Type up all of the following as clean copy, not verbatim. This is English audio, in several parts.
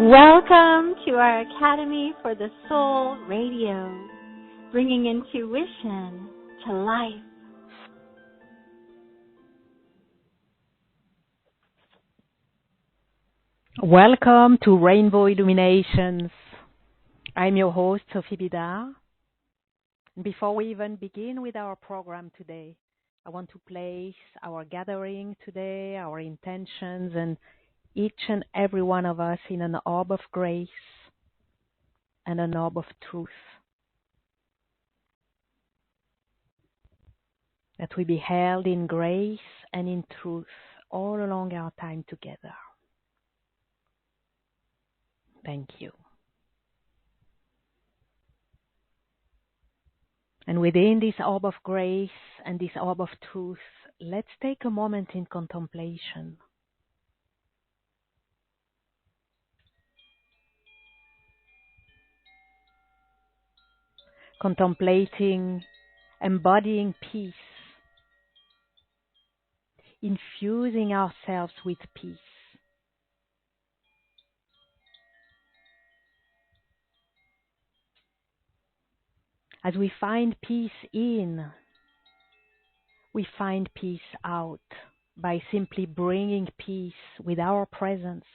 Welcome to our Academy for the Soul Radio, bringing intuition to life. Welcome to Rainbow Illuminations. I'm your host, Sophie Bidard. Before we even begin with our program today, I want to place our gathering today, our intentions, and each and every one of us in an orb of grace and an orb of truth. That we be held in grace and in truth all along our time together. Thank you. And within this orb of grace and this orb of truth, let's take a moment in contemplation. Contemplating, embodying peace, infusing ourselves with peace. As we find peace in, we find peace out by simply bringing peace with our presence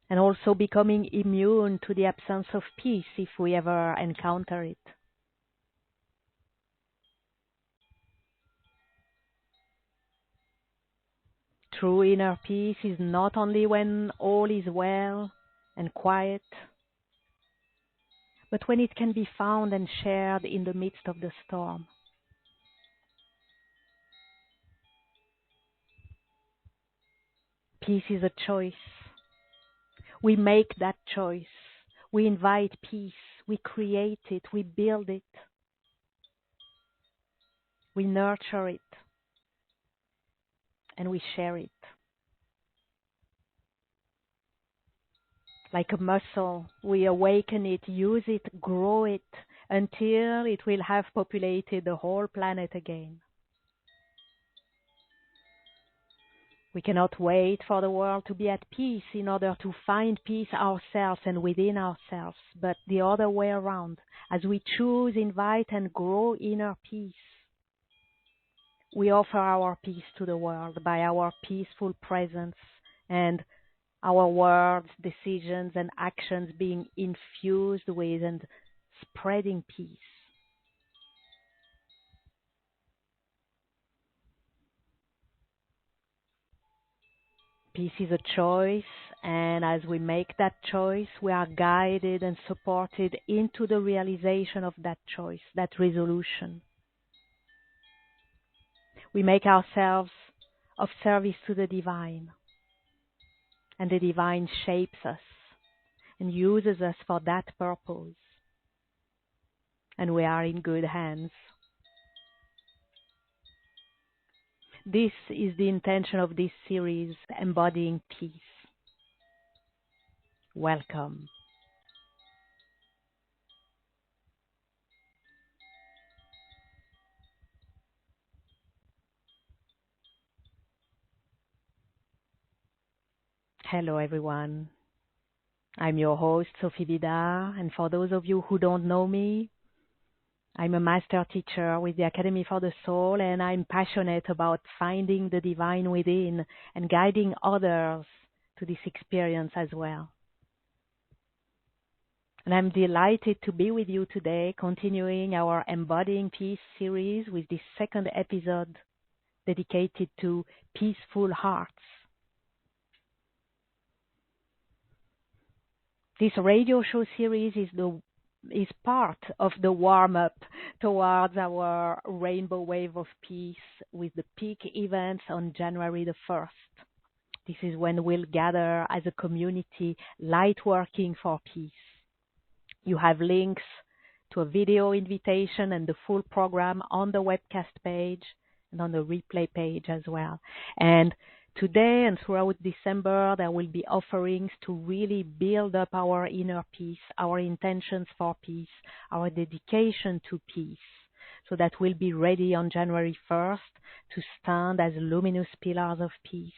and also becoming immune to the absence of peace if we ever encounter it. True inner peace is not only when all is well and quiet, but when it can be found and shared in the midst of the storm. Peace is a choice. We make that choice. We invite peace. We create it. We build it. We nurture it. And we share it. Like a muscle, we awaken it, use it, grow it, until it will have populated the whole planet again. We cannot wait for the world to be at peace in order to find peace ourselves and within ourselves, but the other way around. As we choose, invite, and grow inner peace, we offer our peace to the world by our peaceful presence and our words, decisions, and actions being infused with and spreading peace. Peace is a choice, and as we make that choice, we are guided and supported into the realization of that choice, that resolution. We make ourselves of service to the divine, and the divine shapes us and uses us for that purpose, and we are in good hands. This is the intention of this series, Embodying Peace. Welcome. Hello, everyone. I'm your host, Sophie Bidard, and for those of you who don't know me, I'm a master teacher with the Academy for the Soul, and I'm passionate about finding the divine within and guiding others to this experience as well. And I'm delighted to be with you today, continuing our Embodying Peace series with this second episode dedicated to peaceful hearts. This radio show series is part of the warm-up towards our Rainbow Wave of Peace with the peak events on January the 1st. This is when we'll gather as a community light working for peace. You have links to a video invitation and the full program on the webcast page and on the replay page as well. And today and throughout December, there will be offerings to really build up our inner peace, our intentions for peace, our dedication to peace, so that we'll be ready on January 1st to stand as luminous pillars of peace,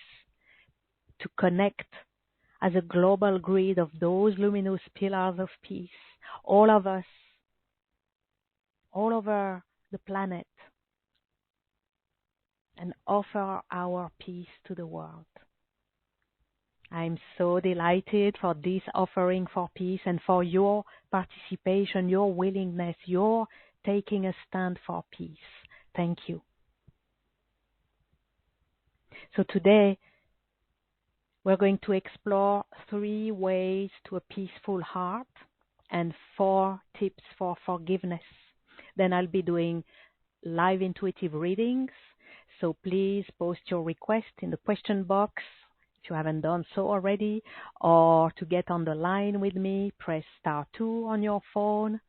to connect as a global grid of those luminous pillars of peace, all of us, all over the planet, and offer our peace to the world. I'm so delighted for this offering for peace and for your participation, your willingness, your taking a stand for peace. Thank you. So today, we're going to explore 3 ways to a peaceful heart and 4 tips for forgiveness. Then I'll be doing live intuitive readings. So please post your request in the question box if you haven't done so already, or to get on the line with me, press *2 on your phone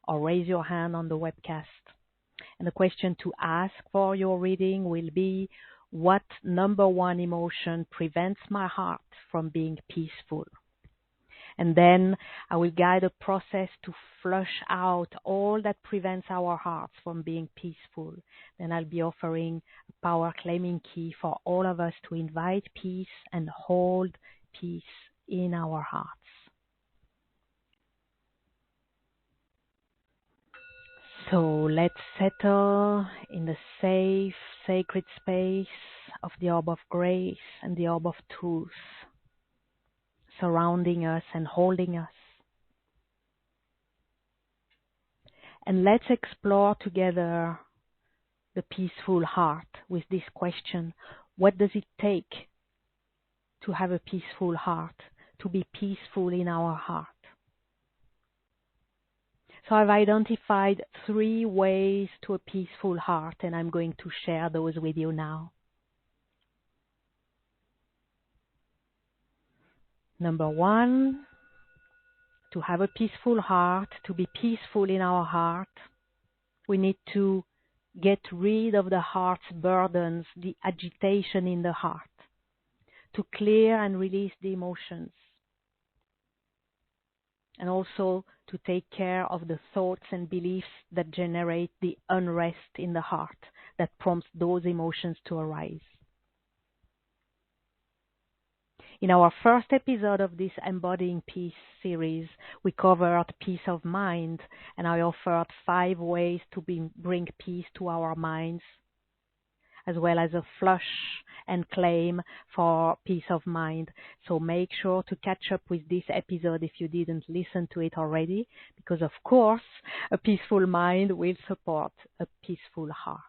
or raise your hand on the webcast. And the question to ask for your reading will be, what number 1 emotion prevents my heart from being peaceful? And then I will guide a process to flush out all that prevents our hearts from being peaceful. Then I'll be offering a power claiming key for all of us to invite peace and hold peace in our hearts. So let's settle in the safe, sacred space of the orb of grace and the orb of truth, surrounding us and holding us. And let's explore together the peaceful heart with this question. What does it take to have a peaceful heart, to be peaceful in our heart? So I've identified 3 ways to a peaceful heart, and I'm going to share those with you now. Number 1, to have a peaceful heart, to be peaceful in our heart, we need to get rid of the heart's burdens, the agitation in the heart, to clear and release the emotions, and also to take care of the thoughts and beliefs that generate the unrest in the heart, that prompts those emotions to arise. In our first episode of this Embodying Peace series, we covered peace of mind, and I offered 5 ways to bring peace to our minds, as well as a flush and claim for peace of mind. So make sure to catch up with this episode if you didn't listen to it already, because of course, a peaceful mind will support a peaceful heart.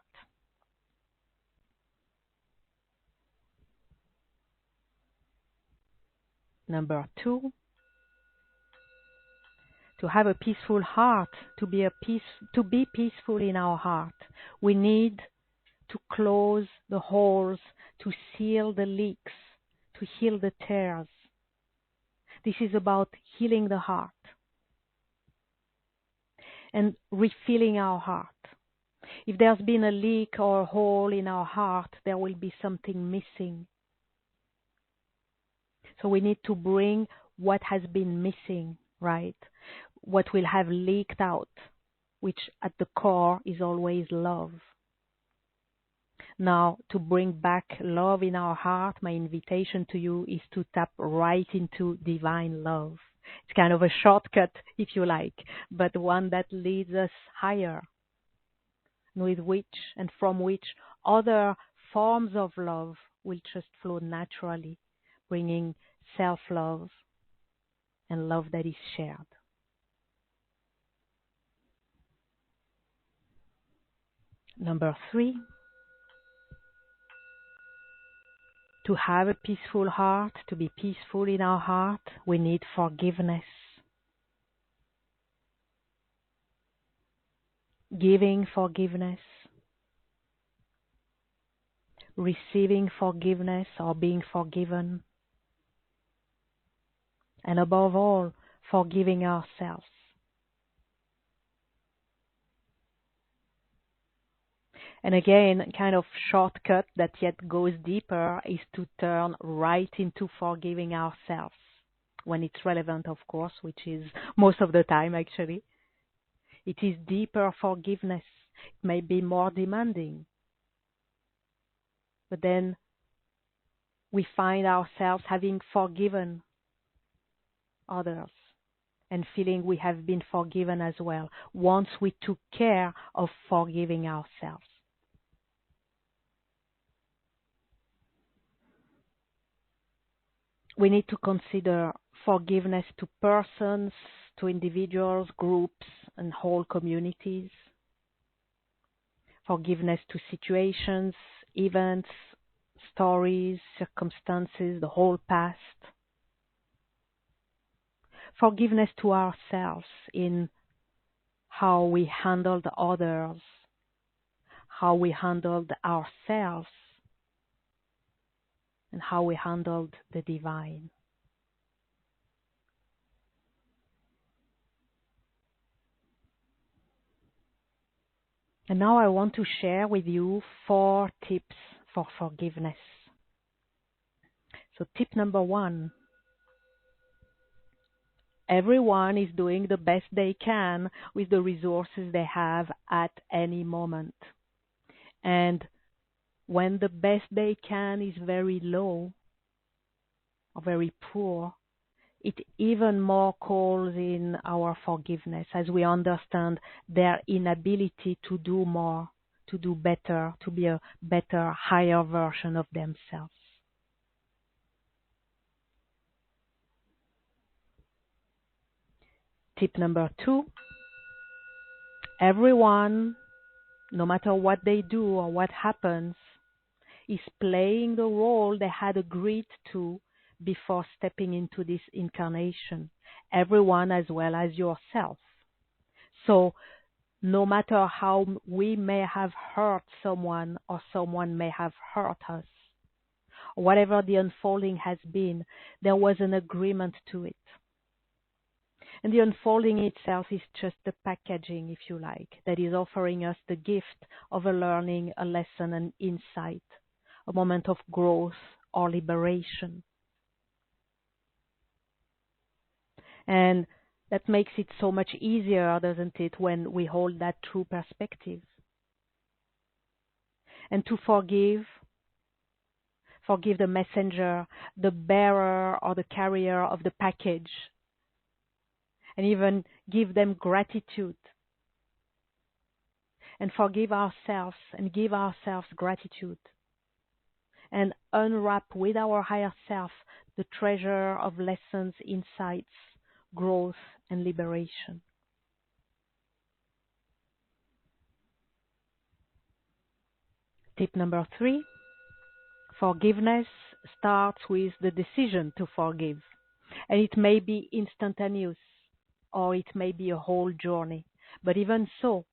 Number 2, to have a peaceful heart, to be peaceful in our heart, we need to close the holes, to seal the leaks, to heal the tears. This is about healing the heart and refilling our heart. If there's been a leak or a hole in our heart, there will be something missing. So we need to bring what has been missing, right? What will have leaked out, which at the core is always love. Now, to bring back love in our heart, my invitation to you is to tap right into divine love. It's kind of a shortcut, if you like, but one that leads us higher, with which and from which other forms of love will just flow naturally, bringing self-love and love that is shared. Number 3, to have a peaceful heart, to be peaceful in our heart, we need forgiveness. Giving forgiveness, receiving forgiveness or being forgiven, and above all, forgiving ourselves. And again, kind of shortcut that yet goes deeper is to turn right into forgiving ourselves when it's relevant, of course, which is most of the time actually. It is deeper forgiveness. It may be more demanding. But then we find ourselves having forgiven others and feeling we have been forgiven as well once we took care of forgiving ourselves. We need to consider forgiveness to persons, to individuals, groups, and whole communities. Forgiveness to situations, events, stories, circumstances, the whole past. Forgiveness to ourselves in how we handled others, how we handled ourselves, and how we handled the divine. And now I want to share with you 4 tips for forgiveness. So tip number 1, everyone is doing the best they can with the resources they have at any moment. And when the best they can is very low or very poor, it even more calls in our forgiveness as we understand their inability to do more, to do better, to be a better, higher version of themselves. Tip number 2, everyone, no matter what they do or what happens, is playing the role they had agreed to before stepping into this incarnation. Everyone as well as yourself. So no matter how we may have hurt someone or someone may have hurt us, whatever the unfolding has been, there was an agreement to it. And the unfolding itself is just the packaging, if you like, that is offering us the gift of a learning, a lesson, an insight, a moment of growth or liberation. And that makes it so much easier, doesn't it, when we hold that true perspective. And to forgive the messenger, the bearer or the carrier of the package, and even give them gratitude. And forgive ourselves and give ourselves gratitude. And unwrap with our higher self the treasure of lessons, insights, growth, and liberation. Tip number 3, forgiveness starts with the decision to forgive. And it may be instantaneous, or it may be a whole journey. But even so,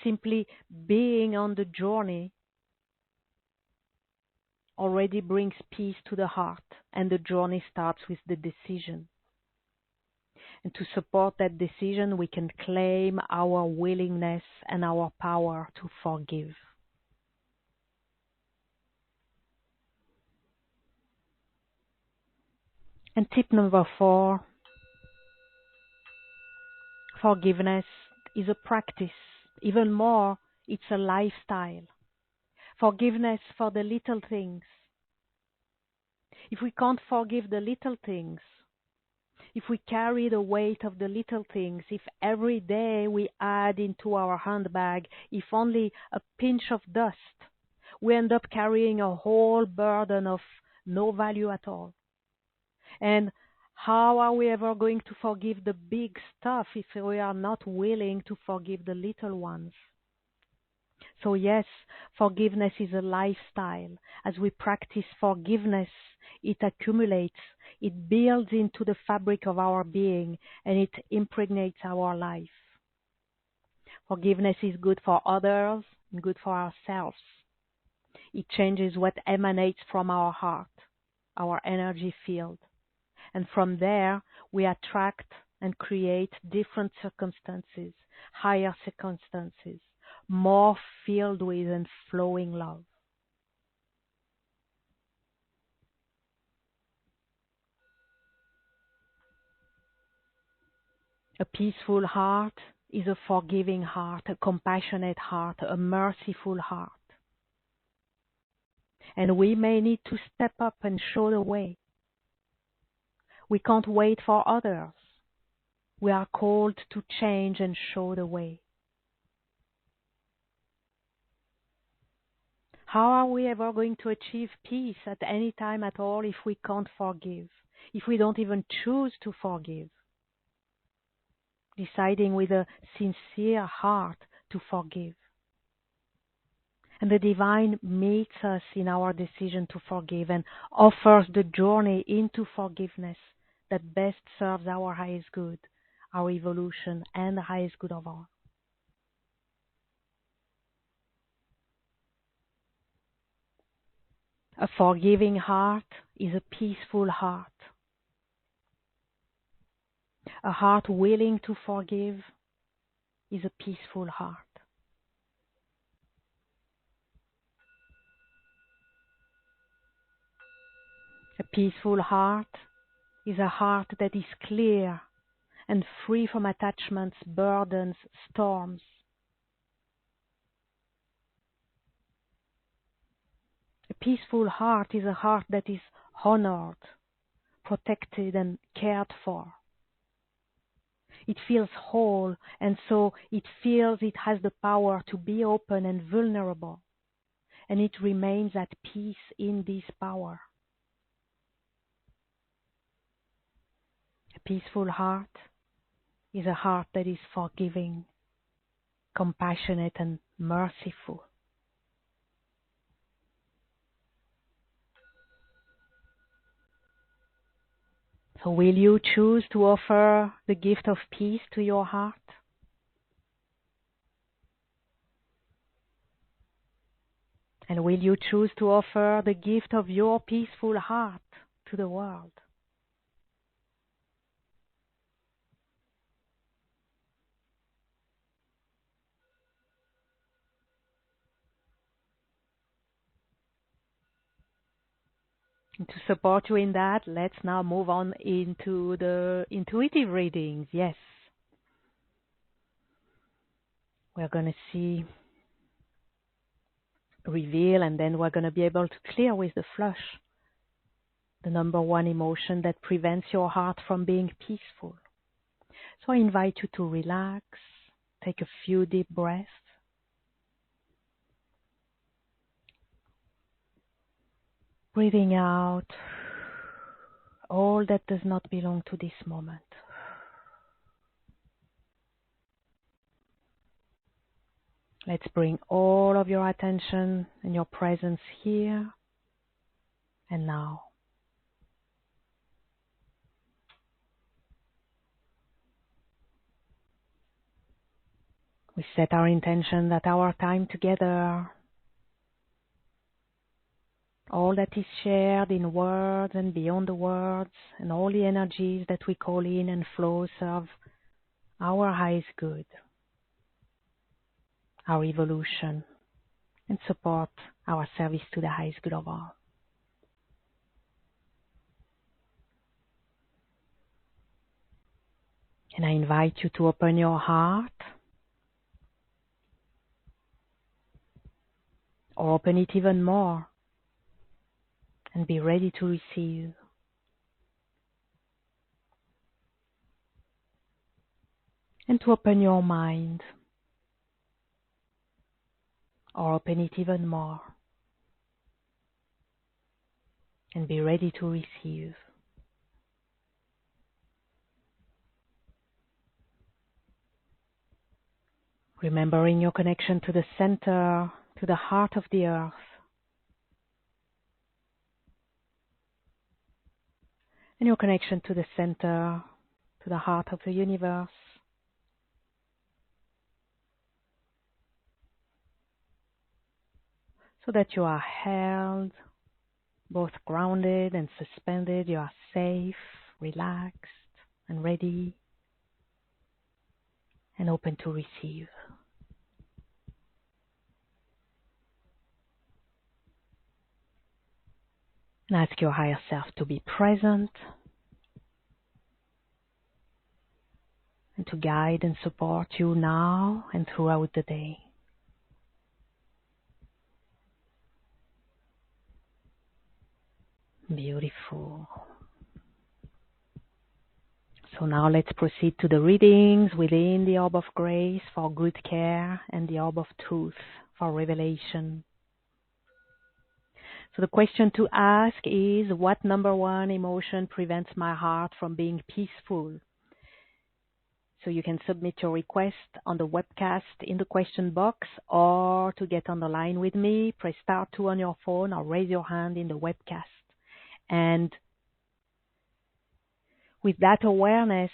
simply being on the journey already brings peace to the heart, and the journey starts with the decision. And to support that decision, we can claim our willingness and our power to forgive. And tip number 4, forgiveness is a practice. Even more, it's a lifestyle. Forgiveness for the little things. If we can't forgive the little things, if we carry the weight of the little things, if every day we add into our handbag, if only a pinch of dust, we end up carrying a whole burden of no value at all. And how are we ever going to forgive the big stuff if we are not willing to forgive the little ones? So yes, forgiveness is a lifestyle. As we practice forgiveness, it accumulates, it builds into the fabric of our being, and it impregnates our life. Forgiveness is good for others and good for ourselves. It changes what emanates from our heart, our energy field. And from there, we attract and create different circumstances, higher circumstances, more filled with and flowing love. A peaceful heart is a forgiving heart, a compassionate heart, a merciful heart. And we may need to step up and show the way. We can't wait for others. We are called to change and show the way. How are we ever going to achieve peace at any time at all if we can't forgive? If we don't even choose to forgive? Deciding with a sincere heart to forgive. And the divine meets us in our decision to forgive and offers the journey into forgiveness that best serves our highest good, our evolution, and the highest good of all. A forgiving heart is a peaceful heart. A heart willing to forgive is a peaceful heart. A peaceful heart is a heart that is clear and free from attachments, burdens, storms. A peaceful heart is a heart that is honored, protected, and cared for. It feels whole, and so it feels it has the power to be open and vulnerable, and it remains at peace in this power. A peaceful heart is a heart that is forgiving, compassionate, and merciful. So will you choose to offer the gift of peace to your heart? And will you choose to offer the gift of your peaceful heart to the world? And to support you in that, let's now move on into the intuitive readings. Yes. We're going to see, reveal, and then we're going to be able to clear with the flush the number one emotion that prevents your heart from being peaceful. So I invite you to relax, take a few deep breaths. Breathing out all that does not belong to this moment. Let's bring all of your attention and your presence here and now. We set our intention that our time together, all that is shared in words and beyond the words, and all the energies that we call in and flow serve our highest good, our evolution, and support our service to the highest good of all. And I invite you to open your heart, or open it even more, and be ready to receive. And to open your mind, or open it even more, and be ready to receive. Remembering your connection to the center, to the heart of the earth. And your connection to the center, to the heart of the universe. So that you are held, both grounded and suspended. You are safe, relaxed, and ready, and open to receive. And ask your higher self to be present and to guide and support you now and throughout the day. Beautiful. So now let's proceed to the readings within the Orb of Grace for good care and the Orb of Truth for revelation. So the question to ask is, what number one emotion prevents my heart from being peaceful? So you can submit your request on the webcast in the question box, or to get on the line with me, press star 2 on your phone or raise your hand in the webcast. And with that awareness,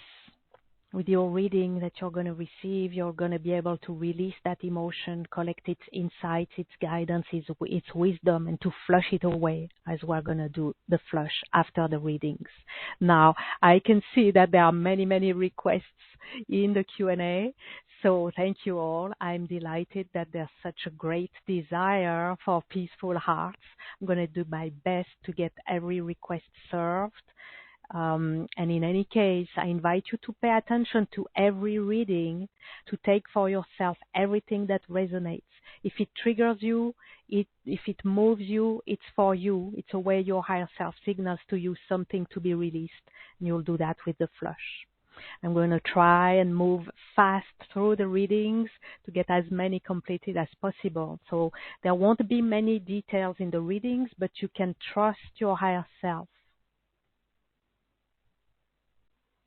with your reading that you're going to receive, you're going to be able to release that emotion, collect its insights, its guidance, its wisdom, and to flush it away, as we're going to do the flush after the readings. Now, I can see that there are many, many requests in the Q&A. So thank you all. I'm delighted that there's such a great desire for peaceful hearts. I'm going to do my best to get every request served. And in any case, I invite you to pay attention to every reading, to take for yourself everything that resonates. If it triggers you, if it moves you, it's for you. It's a way your higher self signals to you something to be released. And you'll do that with the flush. I'm going to try and move fast through the readings to get as many completed as possible. So there won't be many details in the readings, but you can trust your higher self.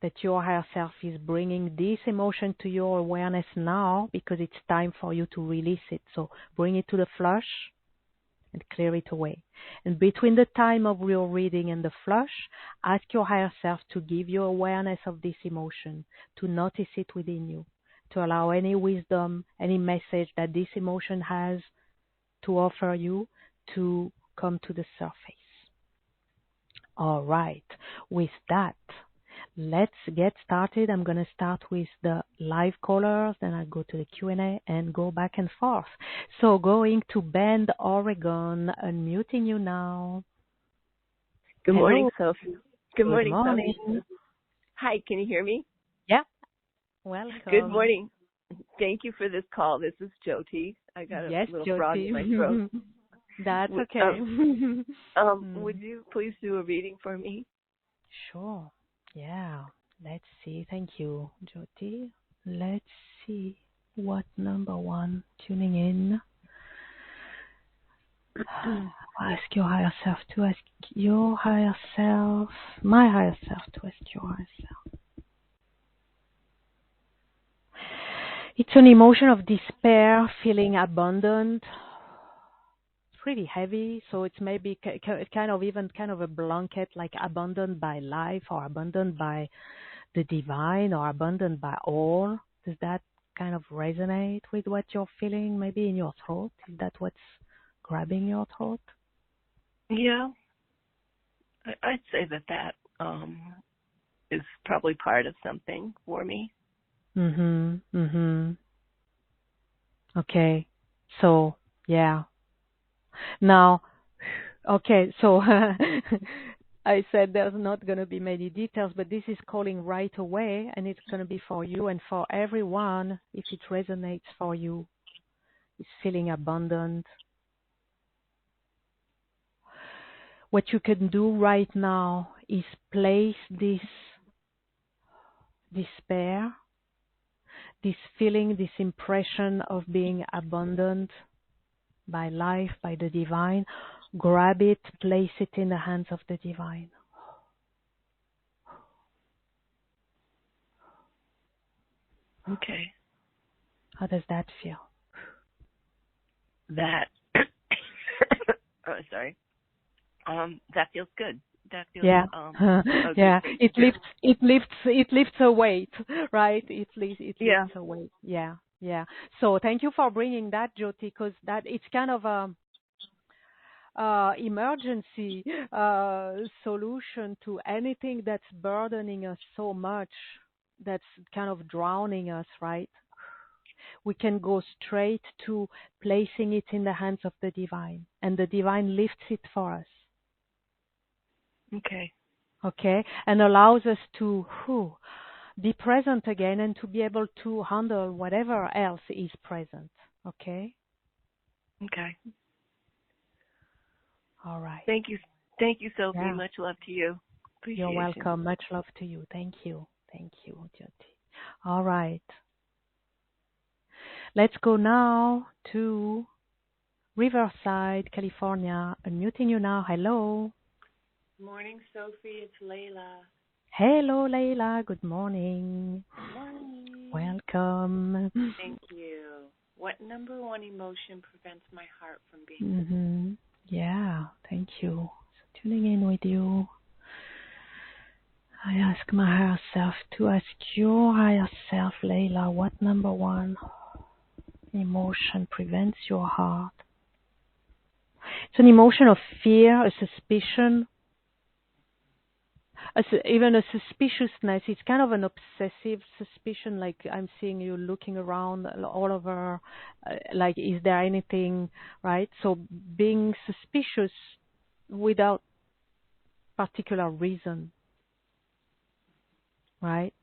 That your higher self is bringing this emotion to your awareness now, because it's time for you to release it. So bring it to the flush and clear it away. And between the time of your reading and the flush, ask your higher self to give you awareness of this emotion, to notice it within you, to allow any wisdom, any message that this emotion has to offer you to come to the surface. All right. With that, let's get started. I'm going to start with the live callers, then I'll go to the Q&A and go back and forth. So going to Bend, Oregon, unmuting you now. Good Hello. morning, Sophie. Good morning, morning. Sophie. Hi, can you hear me? Yeah. Welcome. Good morning. Thank you for this call. This is Jyoti. I got a little Jyoti. frog in my throat. That's okay. Would you please do a reading for me? Sure. Yeah. Let's see. Thank you, Jyoti. Let's see what number one tuning in. Ask your higher self to ask your higher self, my higher self to ask your higher self. It's an emotion of despair, feeling abandoned. It's pretty heavy, so it's maybe kind of a blanket, like abandoned by life or abandoned by the divine or abandoned by all. Does that kind of resonate with what you're feeling maybe in your throat? Is that what's grabbing your throat? Yeah. I'd say that is probably part of something for me. Okay. So, yeah. Now, okay, so I said there's not going to be many details, but this is calling right away, and it's going to be for you and for everyone if it resonates for you. It's feeling abandoned. What you can do right now is place this despair, this feeling, this impression of being abandoned by life, by the divine. Grab it, place it in the hands of the divine. Okay. How does that feel? That sorry. That feels good. That feels yeah. It lifts a weight, right? It lifts a weight. Yeah. So thank you for bringing that, Jyoti, because that it's kind of a emergency solution to anything that's burdening us so much, that's kind of drowning us, right? We can go straight to placing it in the hands of the divine, and the divine lifts it for us. Okay, and allows us to be present again and to be able to handle whatever else is present. Okay. All right. Thank you, Sophie. Yeah. Much love to you. You're welcome. Much love to you. Thank you. Thank you, Jyoti. All right. Let's go now to Riverside, California. Unmuting you now. Hello. Morning, Sophie. It's Layla. Hello, Layla. Good morning. Morning. Welcome. Thank you. What number one emotion prevents my heart from being? Mm-hmm. Yeah, thank you. So tuning in with you. I ask my higher self to ask your higher self, Layla, what number one emotion prevents your heart? It's an emotion of fear, a suspicion, even a suspiciousness. It's kind of an obsessive suspicion, like I'm seeing you looking around all over, like is there anything, right? So being suspicious without particular reason, right?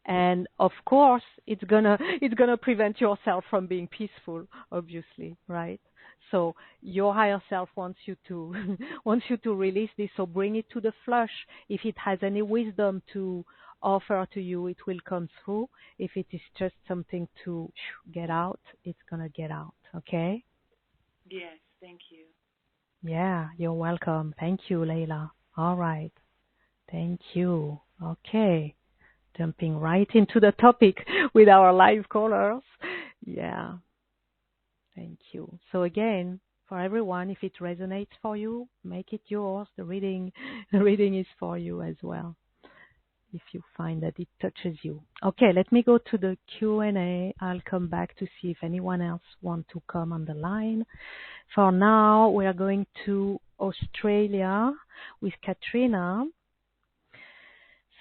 And of course, it's gonna prevent yourself from being peaceful, obviously, right? So your higher self wants you to wants you to release this. So bring it to the flush. If it has any wisdom to offer to you, it will come through. If it is just something to get out, it's gonna get out. Okay? Yes, thank you. Yeah, you're welcome. Thank you, Layla. All right. Thank you. Okay. Jumping right into the topic with our live callers. Yeah. Thank you. So again, for everyone, if it resonates for you, make it yours. The reading is for you as well, if you find that it touches you. Okay, let me go to the Q&A. I'll come back to see if anyone else wants to come on the line. For now, we are going to Australia with Katrina.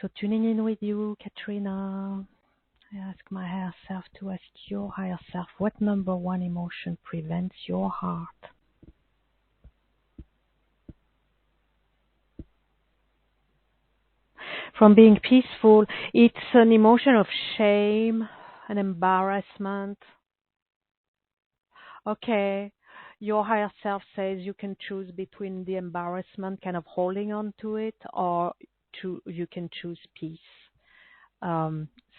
So tuning in with you, Katrina. I ask my higher self to ask your higher self, what number one emotion prevents your heart? From being peaceful, it's an emotion of shame, an embarrassment. Okay, your higher self says you can choose between the embarrassment, kind of holding on to it, or you can choose peace.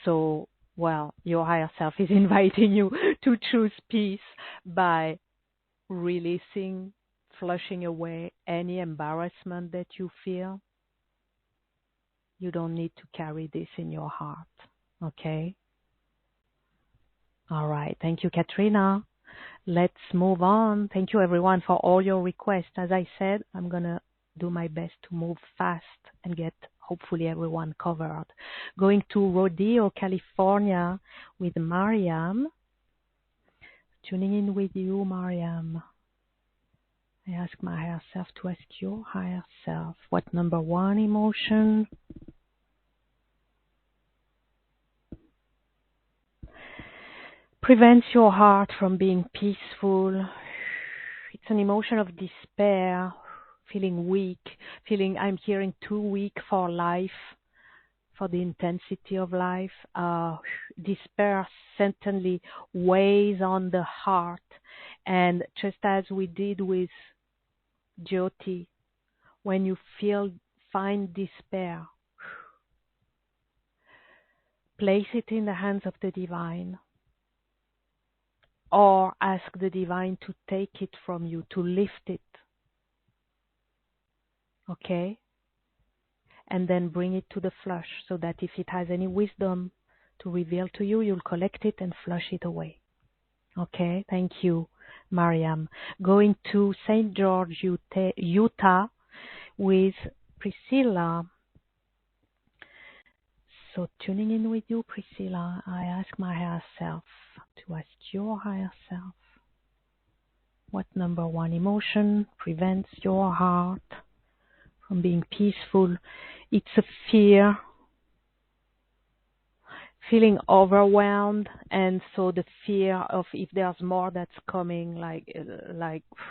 So, well, your higher self is inviting you to choose peace by releasing, flushing away any embarrassment that you feel. You don't need to carry this in your heart. Okay? All right. Thank you, Katrina. Let's move on. Thank you, everyone, for all your requests. As I said, I'm going to do my best to move fast and get hopefully everyone covered. Going to Rodeo, California with Mariam. Tuning in with you, Mariam. I ask my higher self to ask your higher self, what number one emotion prevents your heart from being peaceful? It's an emotion of despair, feeling weak, feeling I'm hearing too weak for life, for the intensity of life. Despair certainly weighs on the heart. And just as we did with Jyoti, when you find despair, place it in the hands of the divine, or ask the divine to take it from you, to lift it. Okay? And then bring it to the flush, so that if it has any wisdom to reveal to you, you'll collect it and flush it away. Okay? Thank you, Mariam. Going to St. George, Utah with Priscilla. So tuning in with you, Priscilla, I ask my higher self to ask your higher self, what number one emotion prevents your heart from being peaceful? It's a fear, feeling overwhelmed, and so the fear of if there's more that's coming, like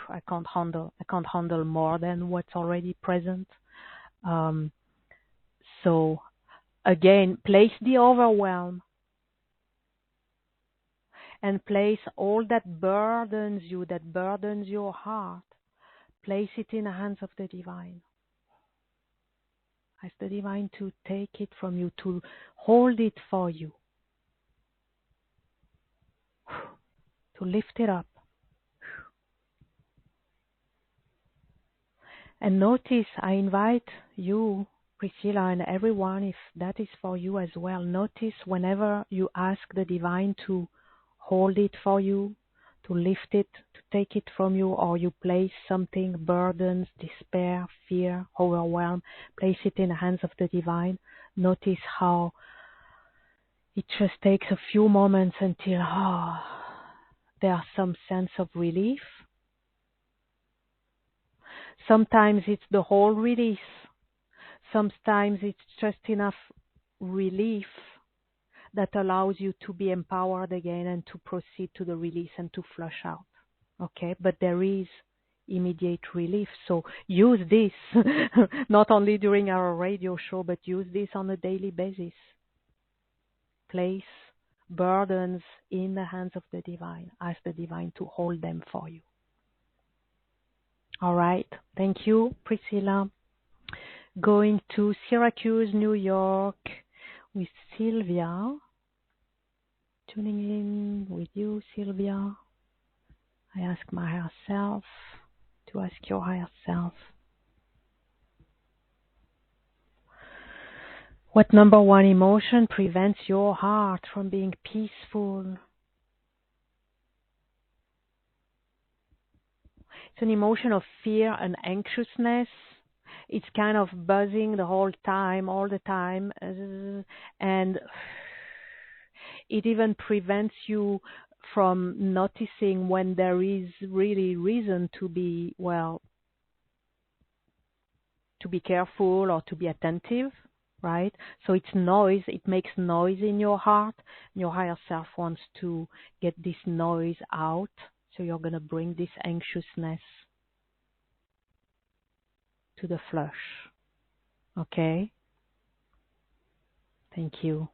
I can't handle more than what's already present. So again, place the overwhelm and place all that burdens you, that burdens your heart, place it in the hands of the divine. Ask the divine to take it from you, to hold it for you, to lift it up. And notice, I invite you, Priscilla, and everyone, if that is for you as well, notice whenever you ask the divine to hold it for you, to lift it, to take it from you, or you place something, burdens, despair, fear, overwhelm, place it in the hands of the divine. Notice how it just takes a few moments until there's some sense of relief. Sometimes it's the whole release. Sometimes it's just enough relief that allows you to be empowered again and to proceed to the release and to flush out. Okay, but there is immediate relief. So use this, not only during our radio show, but use this on a daily basis. Place burdens in the hands of the divine. Ask the divine to hold them for you. All right. Thank you, Priscilla. Going to Syracuse, New York with Sylvia. Tuning in with you, Sylvia. I ask my higher self to ask your higher self. What number one emotion prevents your heart from being peaceful? It's an emotion of fear and anxiousness. It's kind of buzzing the whole time, all the time, and it even prevents you from noticing when there is really reason to be, to be careful or to be attentive, right? So it's noise, it makes noise in your heart. Your higher self wants to get this noise out. So you're going to bring this anxiousness to the flush. Okay? Thank you,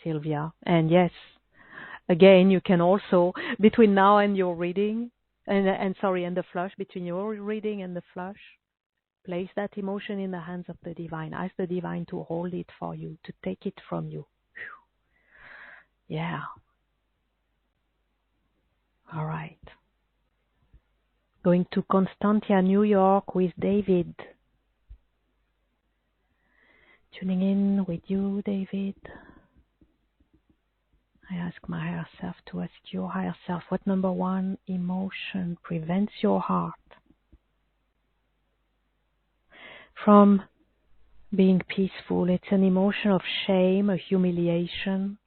Sylvia. And yes, again, you can also, between now and your reading, and the flush, between your reading and the flush, place that emotion in the hands of the divine. Ask the divine to hold it for you, to take it from you. Whew. Yeah. All right. Going to Constantia, New York with David. Tuning in with you, David. I ask my higher self to ask your higher self, what number one emotion prevents your heart from being peaceful? It's an emotion of shame, a humiliation.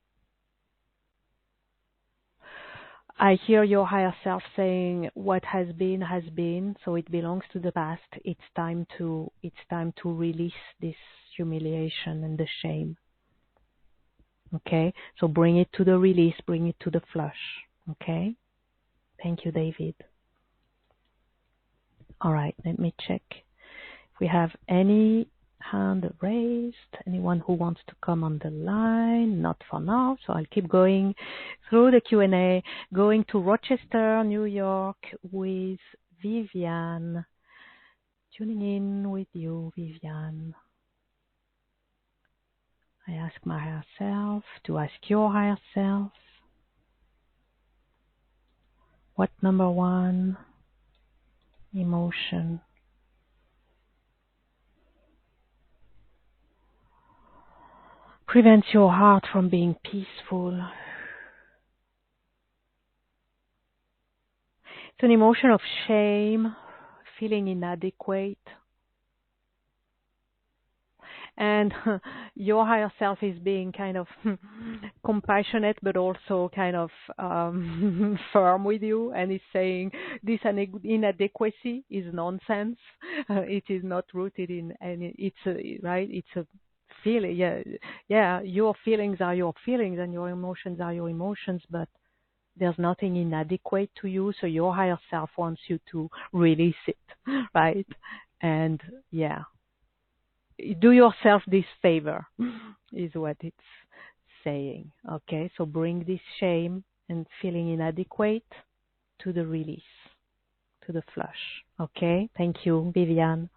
I hear your higher self saying, what has been, so it belongs to the past. It's time to release this humiliation and the shame. Okay, so bring it to the release, bring it to the flush. Okay, thank you, David. All right, let me check if we have any hand raised. Anyone who wants to come on the line? Not for now, so I'll keep going through the Q&A. Going to Rochester, New York with Vivian. Tuning in with you, Vivian. I ask my higher self to ask your higher self, what number one emotion prevents your heart from being peaceful? It's an emotion of shame, feeling inadequate. And your higher self is being kind of compassionate, but also kind of firm with you, and is saying this inadequacy is nonsense. It is not rooted in any. It's a feeling. Yeah. Your feelings are your feelings, and your emotions are your emotions. But there's nothing inadequate to you. So your higher self wants you to release it, right? And yeah. Do yourself this favor, is what it's saying. Okay, so bring this shame and feeling inadequate to the release, to the flush. Okay, thank you, Vivian.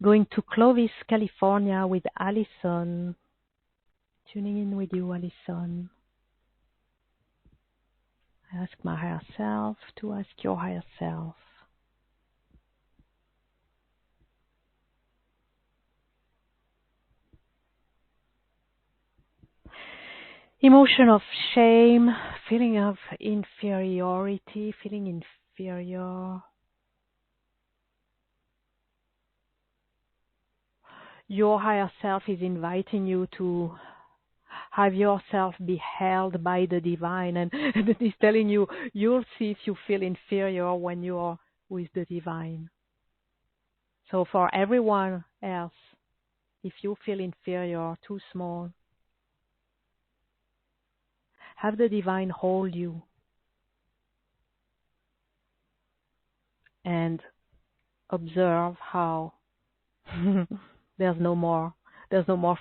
Going to Clovis, California with Allison. Tuning in with you, Allison. I ask my higher self to ask your higher self. Emotion of shame, feeling of inferiority, feeling inferior. Your higher self is inviting you to have yourself be held by the divine, and it is telling you, you'll see if you feel inferior when you're with the divine. So for everyone else, if you feel inferior, too small, have the divine hold you and observe how there's no more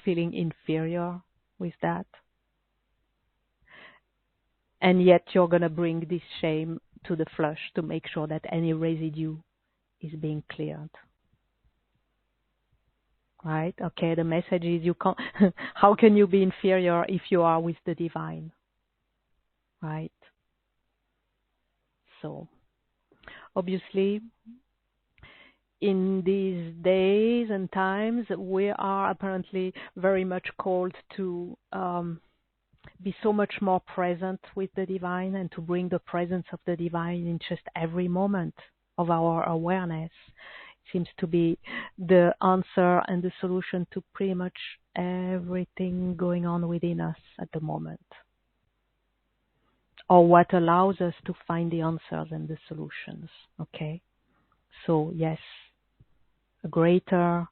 feeling inferior with that. And yet you're going to bring this shame to the flush to make sure that any residue is being cleared. Right? Okay, the message is you can't how can you be inferior if you are with the divine? Right? So obviously in these days and times we are apparently very much called to be so much more present with the divine and to bring the presence of the divine in just every moment of our awareness. It seems to be the answer and the solution to pretty much everything going on within us at the moment, or what allows us to find the answers and the solutions. Okay, so yes, a greater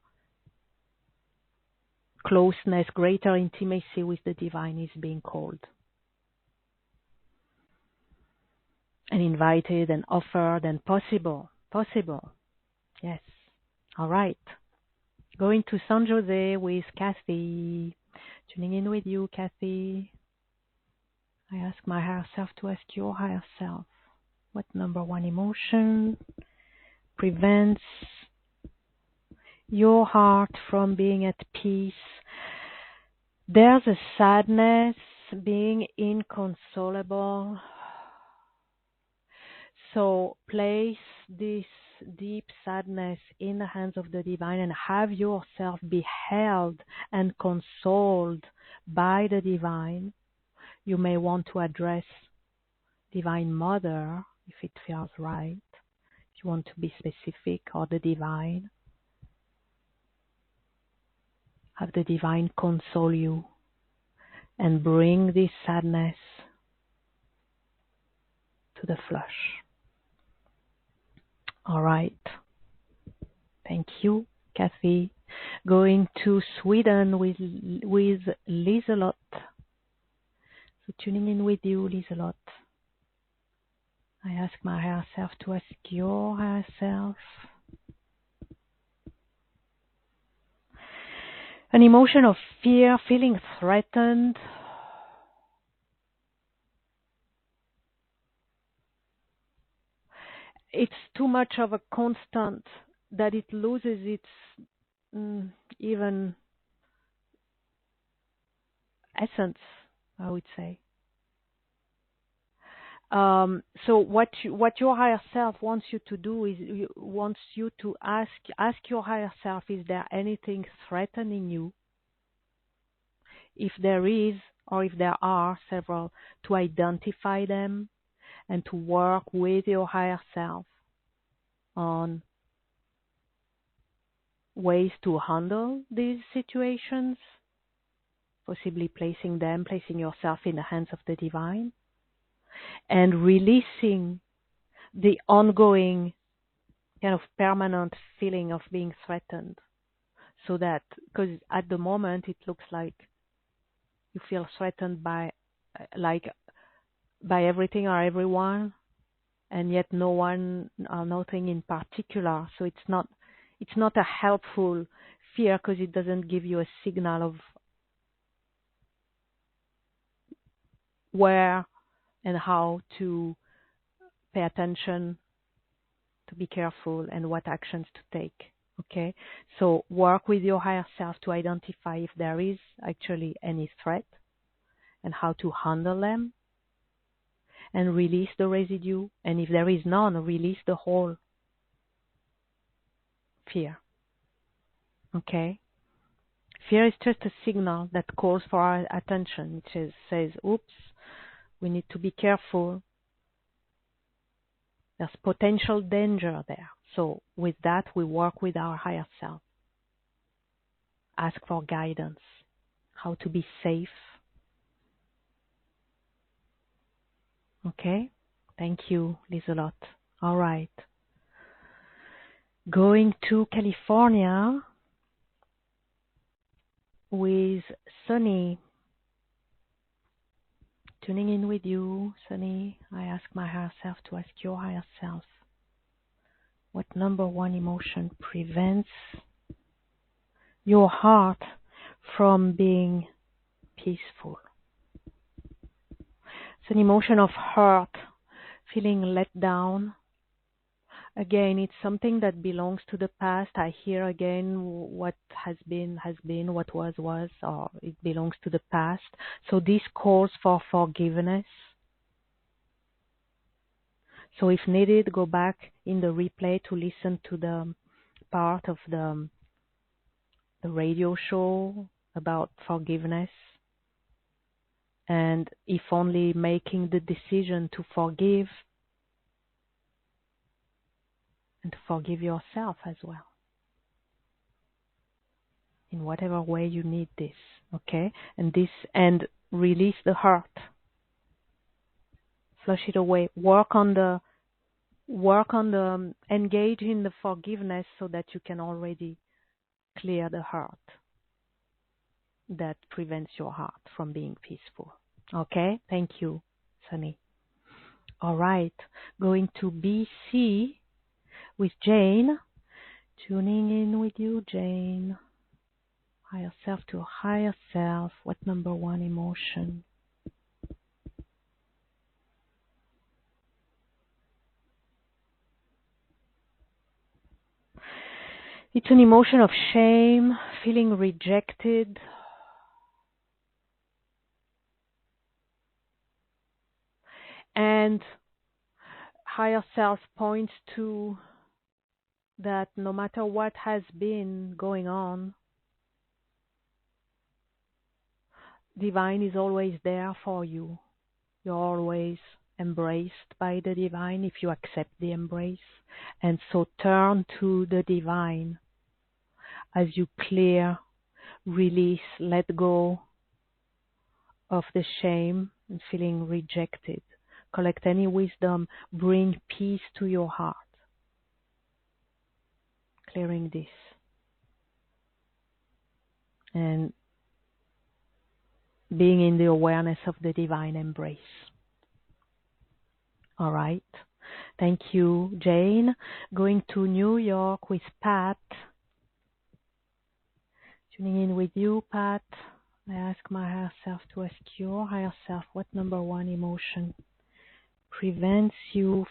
closeness, greater intimacy with the divine is being called and invited and offered and possible. Yes. All right. Going to San Jose with Kathy. Tuning in with you, Kathy. I ask my higher self to ask your higher self. What number one emotion prevents your heart from being at peace? There's a sadness, being inconsolable. So place this deep sadness in the hands of the divine and have yourself be held and consoled by the divine. You may want to address Divine Mother if it feels right. If you want to be specific, or the divine. Have the divine console you and bring this sadness to the flush. All right. Thank you, Kathy. Going to Sweden with Liselot. So tuning in with you, Liselot. I ask my higher self to ask your higher self. An emotion of fear, feeling threatened. It's too much of a constant that it loses its even essence, I would say. So what your higher self wants you to do is wants you to ask your higher self, is there anything threatening you? If there is, or if there are several, to identify them and to work with your higher self on ways to handle these situations, possibly placing yourself in the hands of the divine, and releasing the ongoing kind of permanent feeling of being threatened. So that, because at the moment it looks like you feel threatened by everything or everyone, and yet no one or nothing in particular. So it's not a helpful fear, because it doesn't give you a signal of where and how to pay attention, to be careful, and what actions to take. Okay, so work with your higher self to identify if there is actually any threat and how to handle them, and release the residue. And if there is none, release the whole fear. Okay? Fear is just a signal that calls for our attention. It says, oops, we need to be careful. There's potential danger there. So with that, we work with our higher self. Ask for guidance, how to be safe. Okay? Thank you, Liselot. All right. Going to California with Sunny. Tuning in with you, Sunny. I ask my higher self to ask your higher self, what number one emotion prevents your heart from being peaceful? It's an emotion of hurt, feeling let down. Again, it's something that belongs to the past. I hear again, what has been, what was, or it belongs to the past. So this calls for forgiveness. So if needed, go back in the replay to listen to the part of the radio show about forgiveness. And if only making the decision to forgive, and to forgive yourself as well, in whatever way you need this, okay? And release the hurt, flush it away. Work on the engage in the forgiveness so that you can already clear the hurt that prevents your heart from being peaceful. Okay? Thank you, Sunny. All right, going to BC with Jane. Tuning in with you, Jane. Higher self to higher self. What number one emotion? It's an emotion of shame, feeling rejected. And higher self points to that no matter what has been going on, divine is always there for you. You're always embraced by the divine if you accept the embrace. And so turn to the divine as you clear, release, let go of the shame and feeling rejected. Collect any wisdom, bring peace to your heart. Clearing this. And being in the awareness of the divine embrace. All right. Thank you, Jane. Going to New York with Pat. Tuning in with you, Pat. I ask my higher self to ask your higher self, what number one emotion prevents your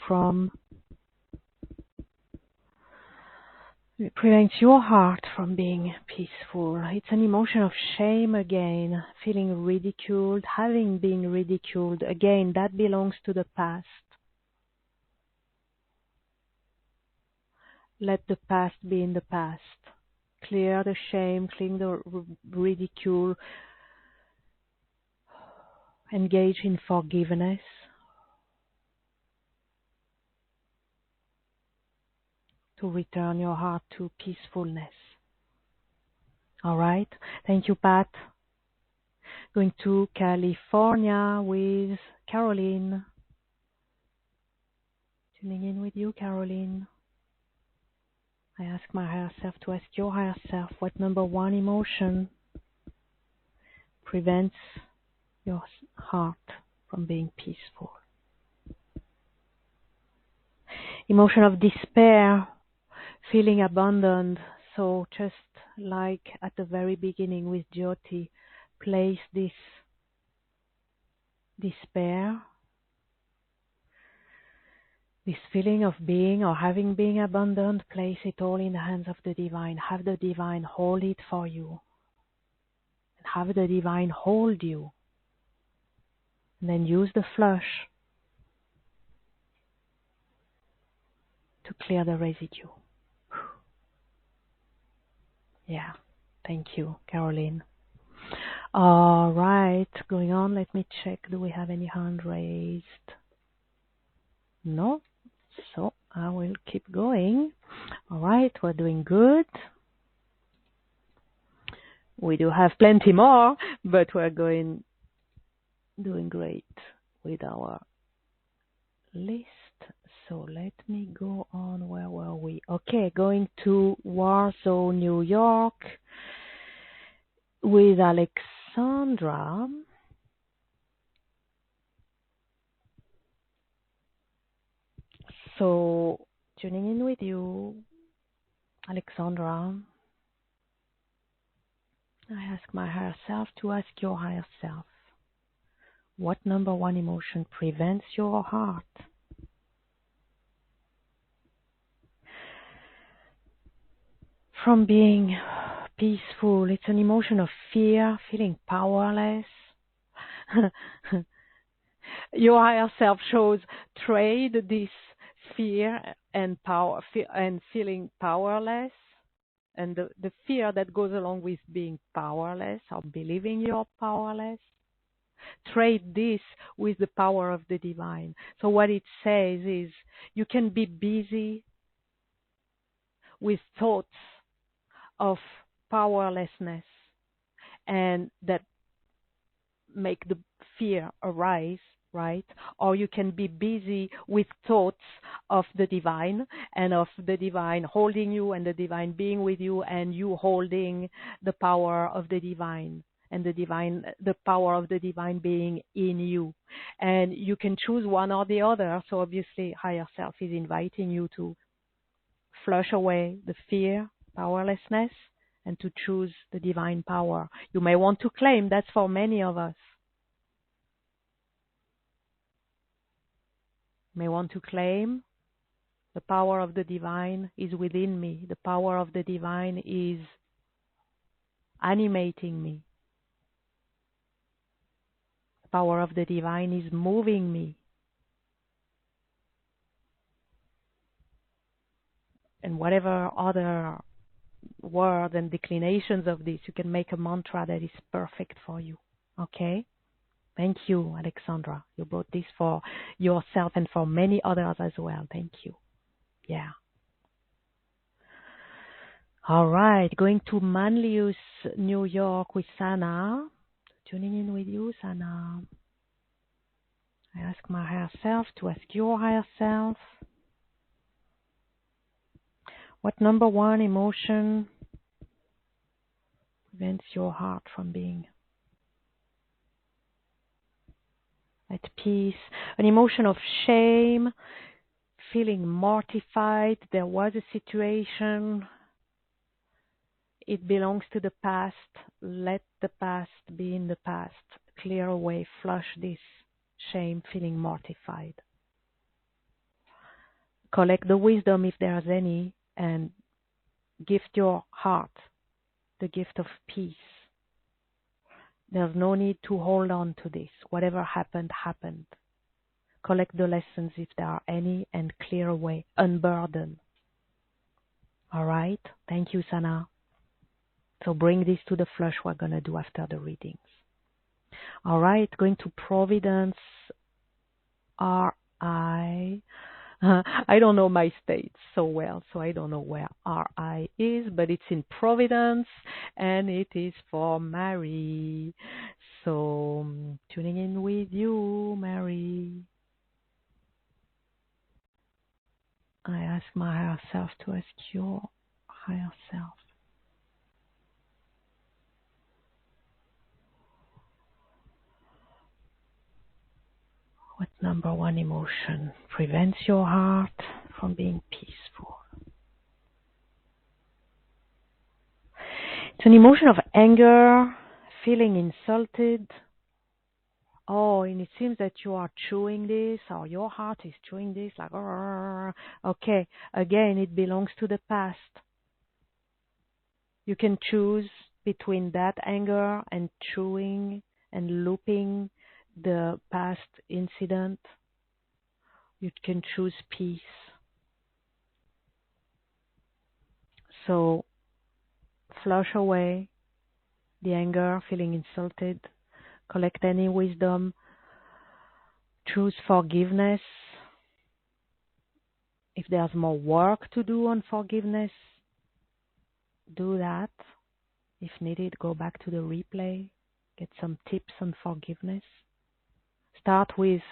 heart from being peaceful? It's an emotion of shame again, feeling ridiculed, having been ridiculed. Again, that belongs to the past. Let the past be in the past. Clear the shame, clear the ridicule. Engage in forgiveness. To return your heart to peacefulness. All right. Thank you, Pat. Going to California with Caroline. Tuning in with you, Caroline. I ask my higher self to ask your higher self, what number one emotion prevents your heart from being peaceful? Emotion of despair, feeling abandoned. So just like at the very beginning with Jyoti, place this despair, This feeling of being or having been abundant, place it all in the hands of the divine. Have the divine hold it for you. And have the divine hold you. And then use the flush to clear the residue. Yeah, thank you, Caroline. All right, going on, let me check. Do we have any hand raised? No? So I will keep going. All right, we're doing good. We do have plenty more, but we're doing great with our list. So let me go on. Where were we? Okay, going to Warsaw, New York with Alexandra. So tuning in with you, Alexandra. I ask my higher self to ask your higher self. What number one emotion prevents your heart from being peaceful? It's an emotion of fear, feeling powerless. Your higher self shows trade this fear and power and feeling powerless, and the fear that goes along with being powerless or believing you're powerless. Trade this with the power of the divine. So what it says is you can be busy with thoughts of powerlessness and that make the fear arise, right? Or you can be busy with thoughts of the divine and of the divine holding you and the divine being with you and you holding the power of the divine and the power of the divine being in you. And you can choose one or the other. So obviously higher self is inviting you to flush away the fear, powerlessness, and to choose the divine power. You may want to claim, that's for many of us. You may want to claim the power of the divine is within me. The power of the divine is animating me. The power of the divine is moving me. And whatever other words and declinations of this, you can make a mantra that is perfect for you. Okay? Thank you, Alexandra. You brought this for yourself and for many others as well. Thank you. Yeah. All right. Going to Manlius, New York with Sana. Tuning in with you, Sana. I ask my higher self to ask your higher self. What number one emotion prevents your heart from being at peace? An emotion of shame, feeling mortified. There was a situation. It belongs to the past. Let the past be in the past. Clear away, flush this shame, feeling mortified. Collect the wisdom if there's any, and gift your heart the gift of peace. There's no need to hold on to this. Whatever happened, happened. Collect the lessons if there are any and clear away, unburden. All right? Thank you, Sana. So bring this to the flush we're going to do after the readings. All right, going to Providence, R.I. I don't know my states so well, so I don't know where R.I. is, but it's in Providence, and it is for Mary. So, tuning in with you, Mary. I ask my higher self to ask your higher self. What number one emotion prevents your heart from being peaceful? It's an emotion of anger, feeling insulted, Oh, and it seems that you are chewing this, or your heart is chewing this, like, "Arr." Okay, again, it belongs to the past. You can choose between that anger and chewing and looping the past incident. You can choose peace. So flush away the anger, feeling insulted, collect any wisdom, choose forgiveness. If there's more work to do on forgiveness, do that. If needed, go back to the replay, get some tips on forgiveness. Start with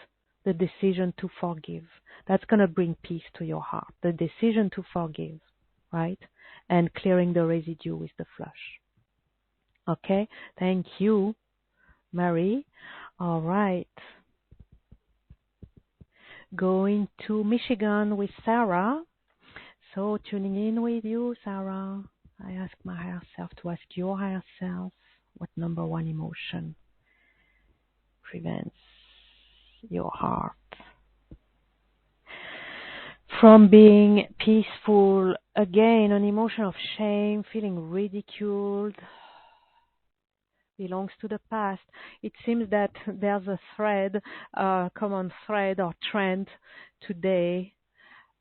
the decision to forgive. That's going to bring peace to your heart. The decision to forgive, right? And clearing the residue with the flush. Okay? Thank you, Mary. All right. Going to Michigan with Sarah. So tuning in with you, Sarah. I ask my higher self to ask your higher self what number one emotion prevents your heart from being peaceful. Again, an emotion of shame, feeling ridiculed, belongs to the past. It seems that there's a thread, common thread or trend today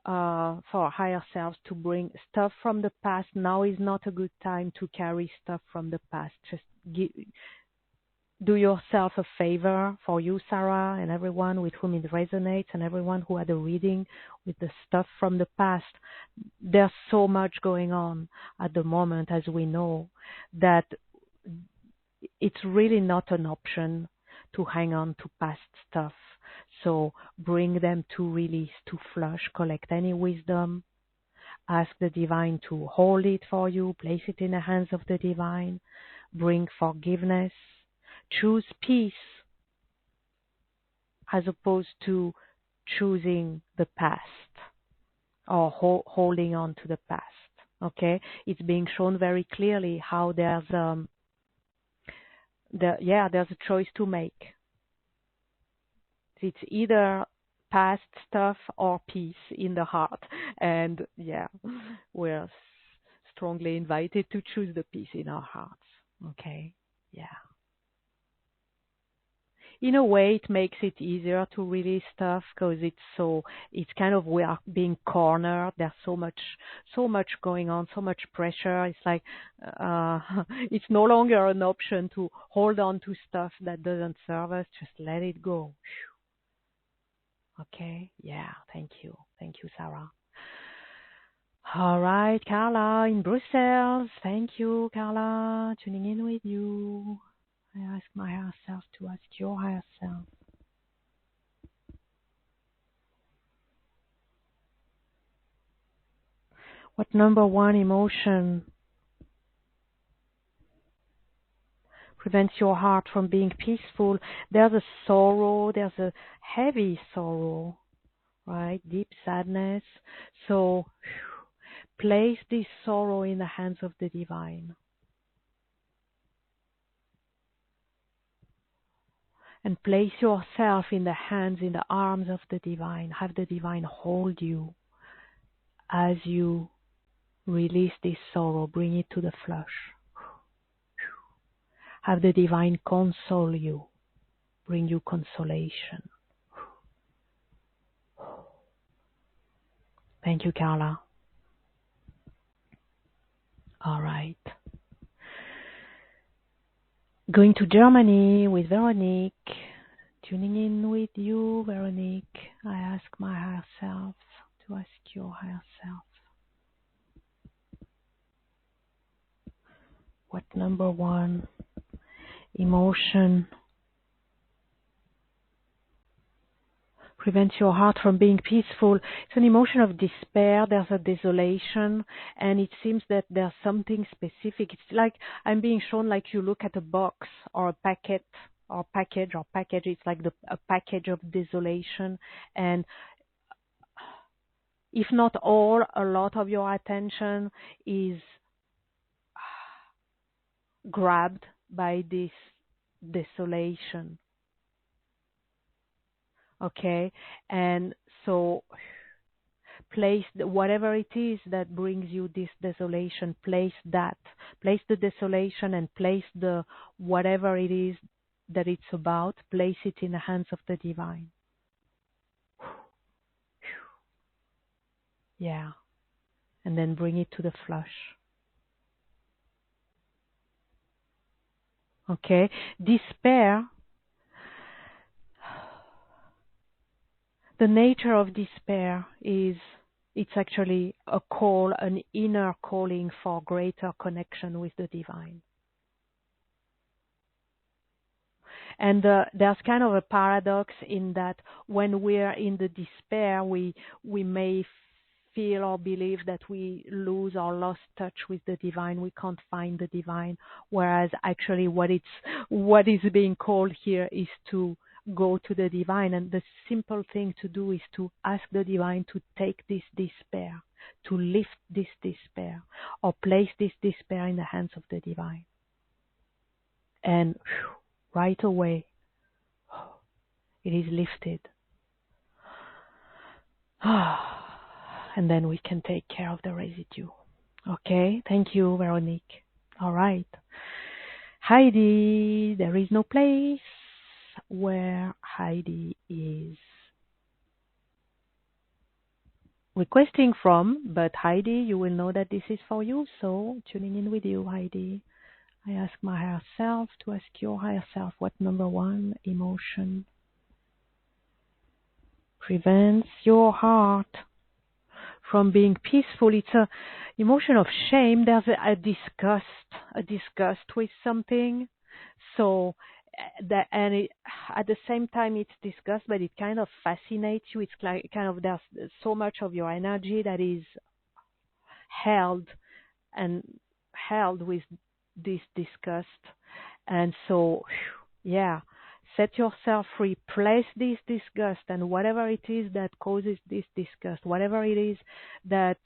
for higher selves to bring stuff from the past. Now is not a good time to carry stuff from the past. Just do yourself a favor, for you, Sarah, and everyone with whom it resonates, and everyone who had a reading with the stuff from the past. There's so much going on at the moment, as we know, that it's really not an option to hang on to past stuff. So bring them to release, to flush, collect any wisdom, ask the divine to hold it for you, place it in the hands of the divine, bring forgiveness, choose peace as opposed to choosing the past or holding on to the past. Okay, it's being shown very clearly how there's there's a choice to make. It's either past stuff or peace in the heart, and we're strongly invited to choose the peace in our hearts. Okay, in a way, it makes it easier to release stuff because it's kind of, we are being cornered. There's so much going on, so much pressure. It's like, it's no longer an option to hold on to stuff that doesn't serve us. Just let it go. Okay. Yeah. Thank you, Sarah. All right, Carla in Brussels. Thank you, Carla. Tuning in with you. I ask my higher self to ask your higher self. What number one emotion prevents your heart from being peaceful? There's a sorrow, there's a heavy sorrow, right? Deep sadness. So place this sorrow in the hands of the divine. And place yourself in the hands, in the arms of the divine. Have the divine hold you as you release this sorrow. Bring it to the flush. Have the divine console you. Bring you consolation. Thank you, Carla. All right. Going to Germany with Veronique. Tuning in with you, Veronique. I ask my higher self to ask your higher self. What number one emotion prevents your heart from being peaceful? It's an emotion of despair. There's a desolation, and it seems that there's something specific. It's like I'm being shown, like you look at a box or a package. It's like a package of desolation, and if not all, a lot of your attention is grabbed by this desolation. Okay, and so place whatever it is that brings you this desolation, place the desolation, and place the whatever it is that it's about, place it in the hands of the divine. Yeah, and then bring it to the flush. Okay, despair. The nature of despair is it's actually a call, an inner calling for greater connection with the divine. And there's kind of a paradox in that when we're in the despair, we may feel or believe that we lose or lost touch with the divine. We can't find the divine. Whereas actually what is being called here is to go to the divine. And the simple thing to do is to ask the divine to take this despair, to lift this despair, or place this despair in the hands of the divine. And right away, it is lifted. And then we can take care of the residue. Okay, thank you, Veronique. All right. Heidi, there is no place where Heidi is requesting from, but Heidi, you will know that this is for you, so tuning in with you, Heidi. I ask my higher self to ask your higher self what number one emotion prevents your heart from being peaceful. It's a emotion of shame. There's a disgust with something. So that, and it, at the same time it's disgust, but it kind of fascinates you. It's like kind of there's so much of your energy that is held with this disgust. And so, yeah, set yourself free. Place this disgust, and whatever it is that causes this disgust, whatever it is that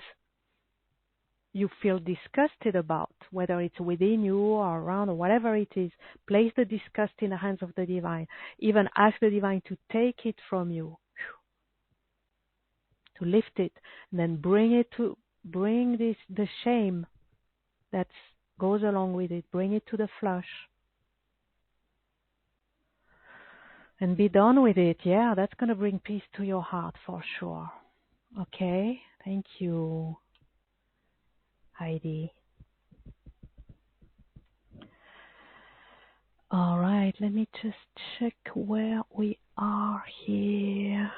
you feel disgusted about, whether it's within you or around or whatever it is, place the disgust in the hands of the divine. Even ask the divine to take it from you, to lift it, and then bring the shame that goes along with it, bring it to the flush. And be done with it. Yeah, that's going to bring peace to your heart for sure. Okay, thank you, Heidi. All right, let me just check where we are here.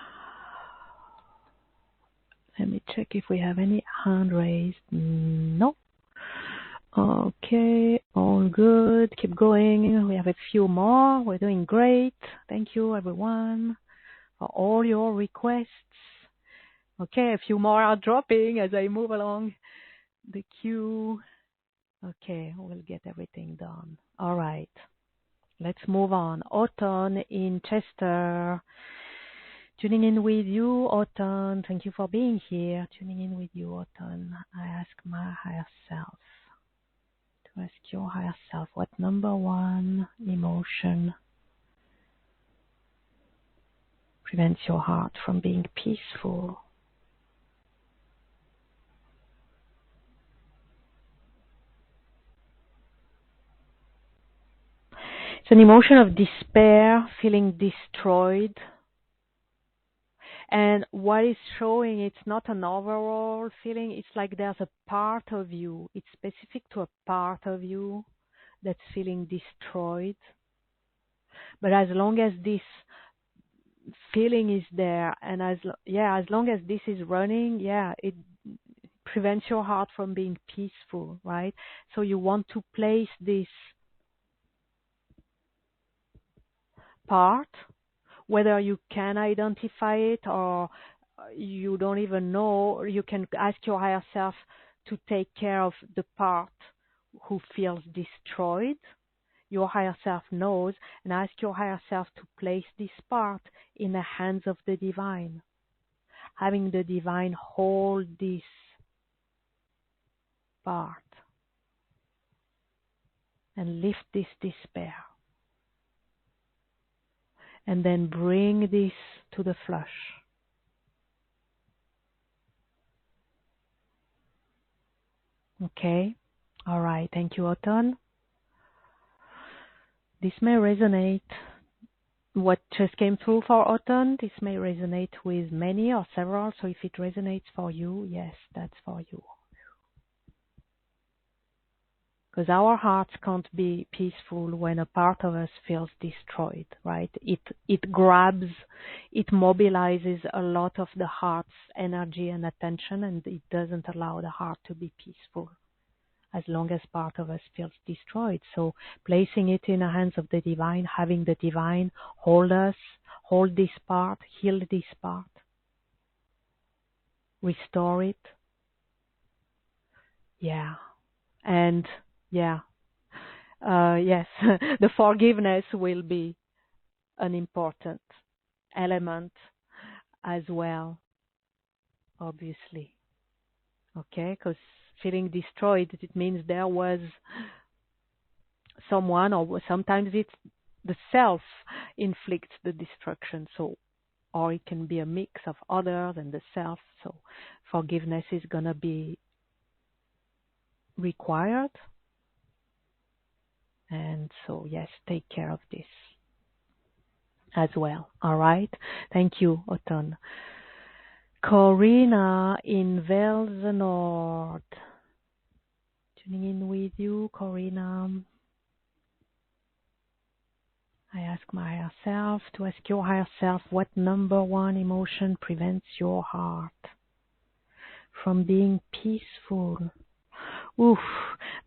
Let me check if we have any hand raised. No. Okay, all good. Keep going. We have a few more. We're doing great. Thank you, everyone, for all your requests. Okay, a few more are dropping as I move along the queue. Okay, we'll get everything done. All right, let's move on. Autumn in Chester. Tuning in with you, Autumn. Thank you for being here. Tuning in with you, Autumn. I ask my higher self to ask your higher self what number one emotion prevents your heart from being peaceful. It's an emotion of despair, feeling destroyed. And what is showing, it's not an overall feeling, it's like there's a part of you, it's specific to a part of you that's feeling destroyed. But as long as this feeling is there, and as long as this is running, it prevents your heart from being peaceful, right? So you want to place this part, whether you can identify it or you don't even know, you can ask your higher self to take care of the part who feels destroyed. Your higher self knows, and ask your higher self to place this part in the hands of the divine. Having the divine hold this part and lift this despair. And then bring this to the flush. Okay? All right. Thank you, Autumn. This may resonate. What just came through for Autumn, this may resonate with many or several. So if it resonates for you, yes, that's for you. Because our hearts can't be peaceful when a part of us feels destroyed, right? It grabs, it mobilizes a lot of the heart's energy and attention, and it doesn't allow the heart to be peaceful as long as part of us feels destroyed. So placing it in the hands of the divine, having the divine hold us, hold this part, heal this part, restore it. Yeah. And yeah. Yes, the forgiveness will be an important element as well, obviously. Okay, because feeling destroyed, it means there was someone, or sometimes it's the self inflicts the destruction. So, or it can be a mix of others and the self. So, forgiveness is gonna be required. And so, yes, take care of this as well. All right. Thank you, Autumn. Corina in Velsenord. Tuning in with you, Corina. I ask my higher self to ask your higher self, what number one emotion prevents your heart from being peaceful? Oof,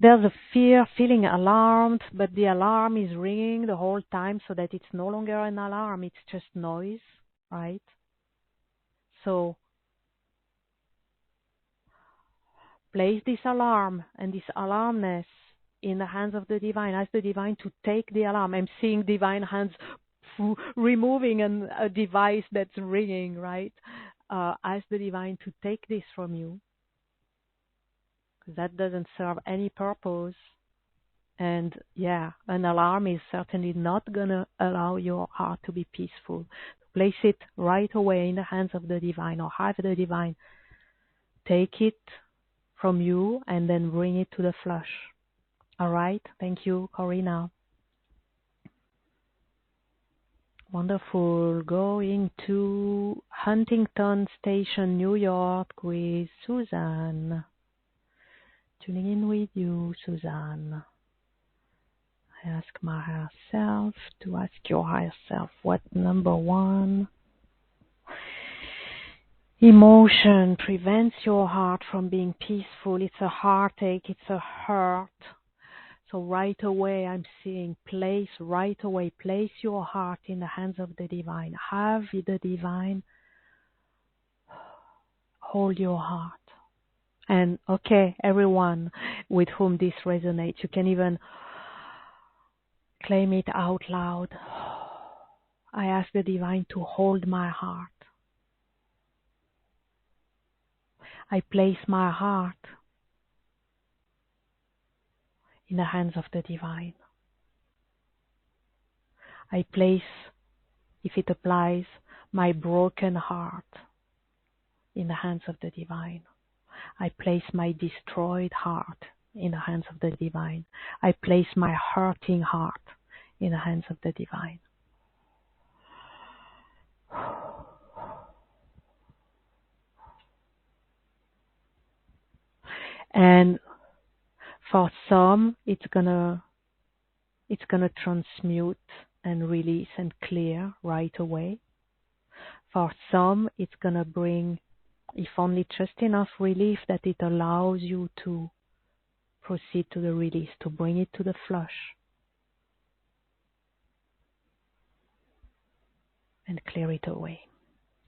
there's a fear, feeling alarmed, but the alarm is ringing the whole time so that it's no longer an alarm, it's just noise, right? So place this alarm and this alarmness in the hands of the divine. Ask the divine to take the alarm. I'm seeing divine hands removing a device that's ringing, right? Ask the divine to take this from you, because that doesn't serve any purpose. And yeah, an alarm is certainly not going to allow your heart to be peaceful. Place it right away in the hands of the divine, or have the divine take it from you and then bring it to the flush. All right? Thank you, Corina. Wonderful. Going to Huntington Station, New York with Suzanne. Tuning in with you, Suzanne. I ask my higher self to ask your higher self, what number one emotion prevents your heart from being peaceful? It's a heartache, it's a hurt. So right away I'm seeing place your heart in the hands of the divine. Have the divine hold your heart. And okay, everyone with whom this resonates, you can even claim it out loud. I ask the divine to hold my heart. I place my heart in the hands of the divine. I place, if it applies, my broken heart in the hands of the divine. I place my destroyed heart in the hands of the divine. I place my hurting heart in the hands of the divine. And for some, it's gonna transmute and release and clear right away. For some, it's gonna bring, if only just enough relief that it allows you to proceed to the release, to bring it to the flush and clear it away.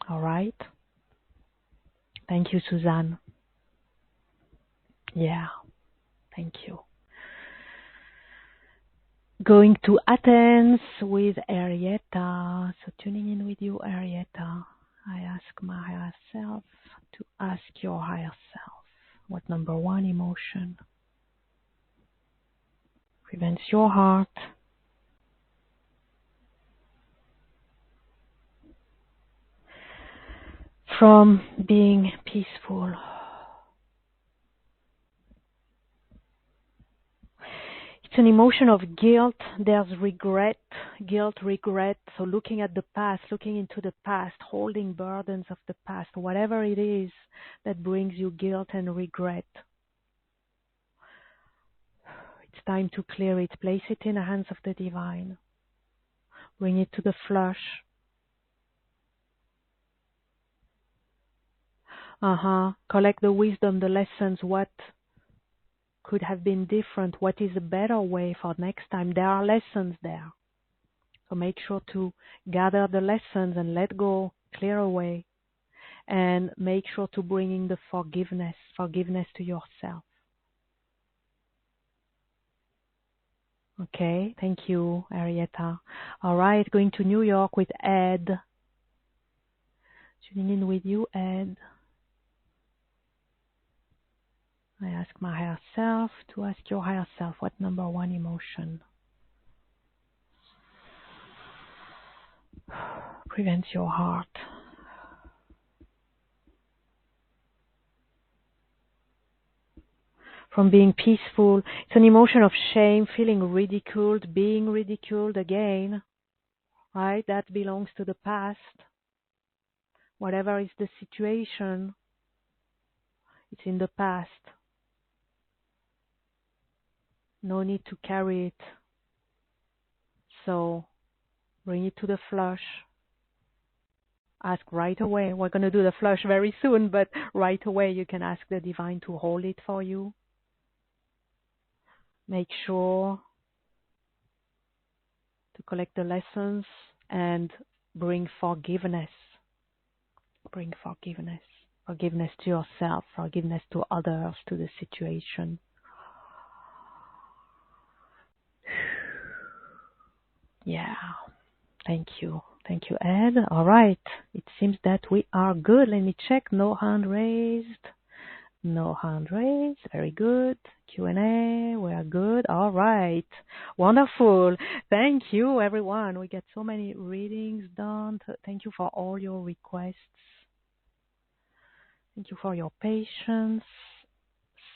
All right? Thank you, Suzanne. Yeah, thank you. Going to Athens with Arietta. So tuning in with you, Arietta. I ask my higher self to ask your higher self, what number one emotion prevents your heart from being peaceful. It's an emotion of guilt. There's regret, guilt, regret. So looking at the past, looking into the past, holding burdens of the past, whatever it is that brings you guilt and regret. It's time to clear it. Place it in the hands of the divine. Bring it to the flush. Collect the wisdom, the lessons, what could have been different, what is a better way for next time. There are lessons there. So make sure to gather the lessons and let go, clear away, and make sure to bring in the forgiveness to yourself. Okay, thank you, Arietta. All right, going to New York with Ed. Tuning in with you, Ed. I ask my higher self to ask your higher self, what number one emotion prevents your heart? From being peaceful. It's an emotion of shame, feeling ridiculed, being ridiculed again, right? That belongs to the past. Whatever is the situation, it's in the past. No need to carry it. So bring it to the flush. Ask right away. We're going to do the flush very soon, but right away you can ask the divine to hold it for you. Make sure to collect the lessons and bring forgiveness. Bring forgiveness. Forgiveness to yourself, forgiveness to others, to the situation. Yeah. Thank you. Thank you, Ed. All right. It seems that we are good. Let me check. No hand raised. No hand raised. Very good. Q&A. We are good. All right. Wonderful. Thank you, everyone. We get so many readings done. Thank you for all your requests. Thank you for your patience.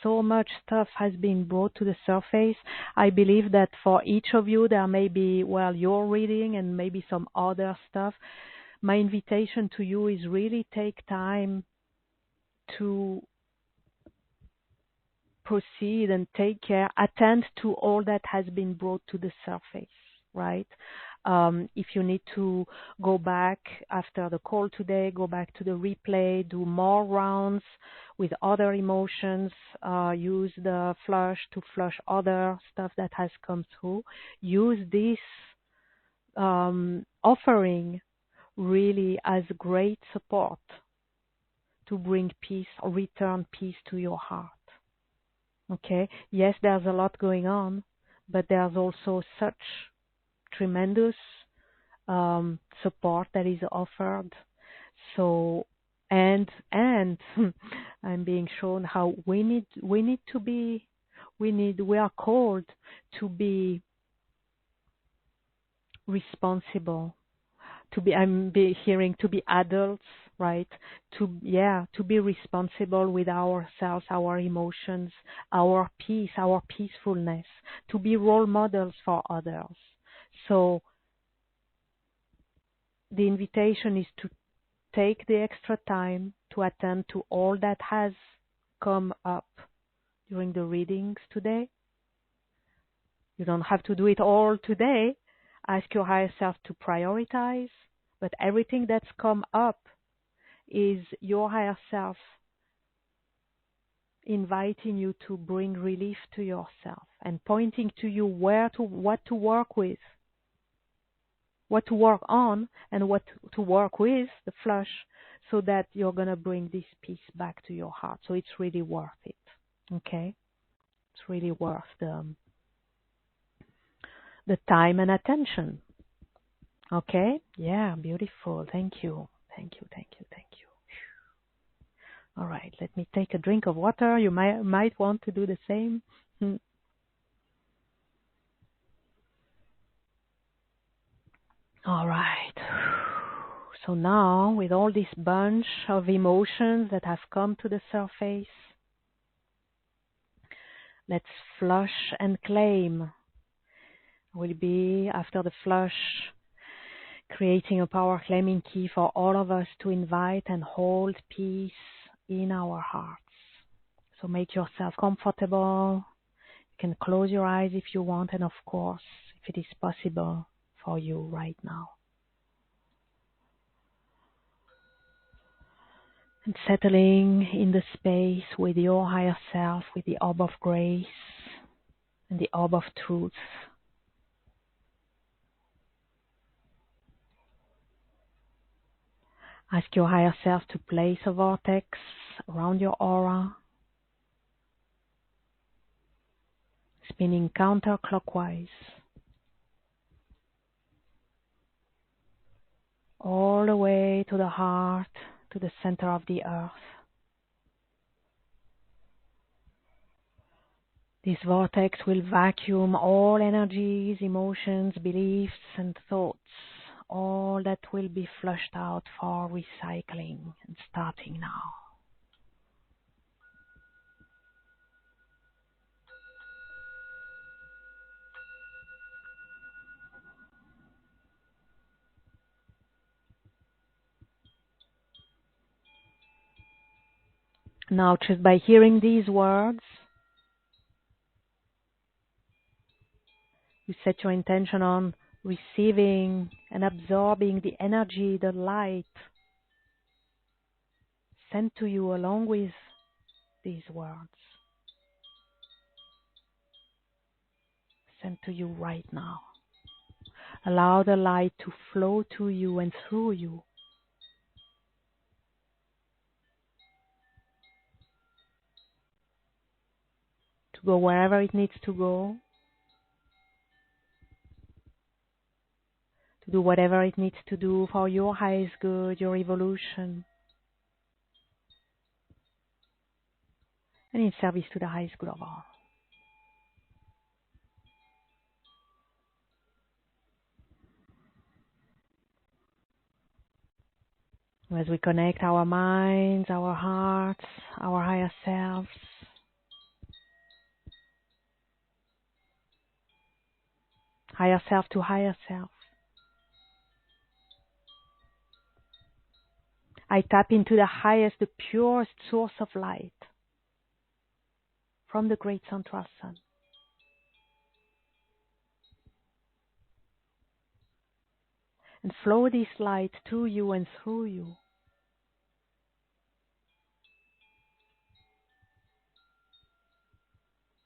So much stuff has been brought to the surface. I believe that for each of you, there may be, your reading and maybe some other stuff. My invitation to you is really take time to proceed and take care, attend to all that has been brought to the surface, right? If you need to go back after the call today, go back to the replay, do more rounds with other emotions, use the flush to flush other stuff that has come through. Use this offering really as great support to bring peace or return peace to your heart. Okay? Yes, there's a lot going on, but there's also such tremendous support that is offered. So, and I'm being shown how we are called to be responsible, to be adults, right? To be responsible with ourselves, our emotions, our peace, our peacefulness, to be role models for others. So the invitation is to take the extra time to attend to all that has come up during the readings today. You don't have to do it all today. Ask your higher self to prioritize, but everything that's come up is your higher self inviting you to bring relief to yourself and pointing to you what to work with, what to work on, and what to work with, the flush, so that you're going to bring this peace back to your heart. So it's really worth it, okay? It's really worth the time and attention, okay? Yeah, beautiful. Thank you. Thank you, thank you, thank you. All right, let me take a drink of water. You might want to do the same. All right. So now, with all this bunch of emotions that have come to the surface, let's flush and claim. Will be, after the flush, creating a power claiming key for all of us to invite and hold peace in our hearts. So make yourself comfortable. You can close your eyes if you want, and of course, if it is possible for you right now. And settling in the space with your higher self, with the orb of grace and the orb of truth. Ask your higher self to place a vortex around your aura, spinning counterclockwise, all the way to the heart, to the center of the earth. This vortex will vacuum all energies, emotions, beliefs, and thoughts, all that will be flushed out for recycling and starting now. Now, just by hearing these words, you set your intention on receiving and absorbing the energy, the light sent to you along with these words, sent to you right now. Allow the light to flow to you and through you. To go wherever it needs to go. To do whatever it needs to do for your highest good, your evolution. And in service to the highest good of all. As we connect our minds, our hearts, our higher selves, higher self to higher self, I tap into the highest, the purest source of light from the great central sun. And flow this light to you and through you.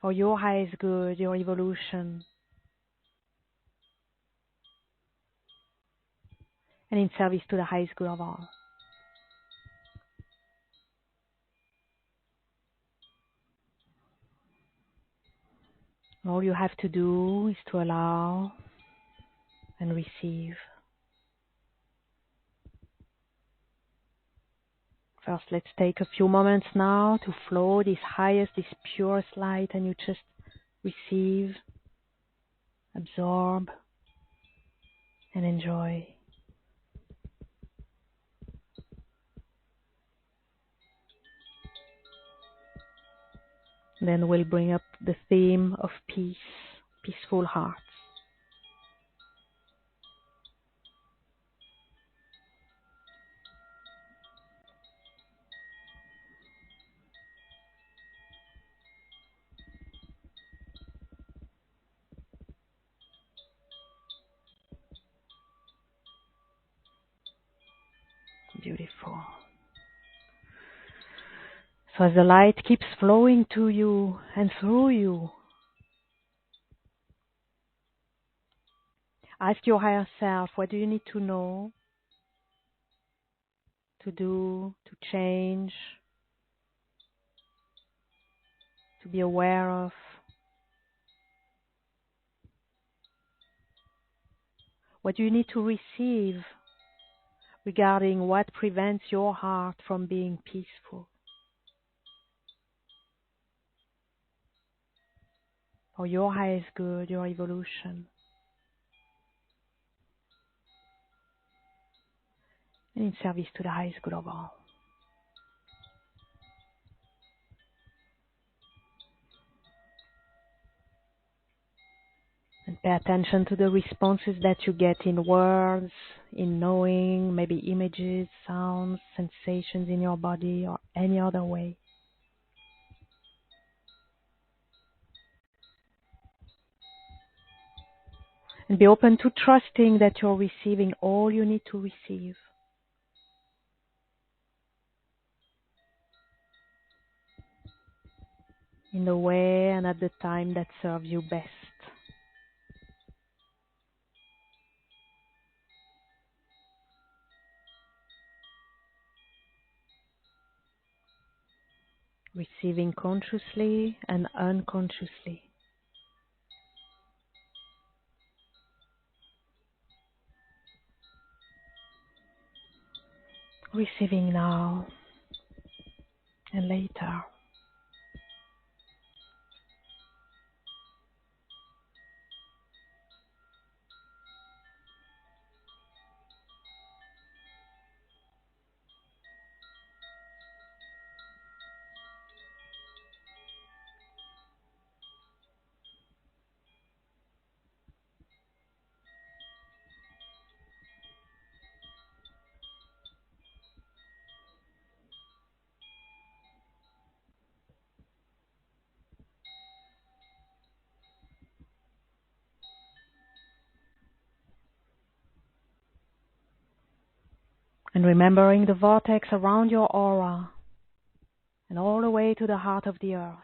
For your highest good, your evolution. And in service to the highest good of all. All you have to do is to allow and receive. First, let's take a few moments now to flow this highest, this purest light, and you just receive, absorb, and enjoy. Then we'll bring up the theme of peace, peaceful hearts. Beautiful. So as the light keeps flowing to you and through you, ask your higher self, what do you need to know, to do, to change, to be aware of? What do you need to receive regarding what prevents your heart from being peaceful? For your highest good, your evolution. and in service to the highest good of all. And pay attention to the responses that you get in words, in knowing, maybe images, sounds, sensations in your body, or any other way. And be open to trusting that you're receiving all you need to receive. In the way and at the time that serves you best. Receiving consciously and unconsciously. Receiving now and later. And remembering the vortex around your aura and all the way to the heart of the earth.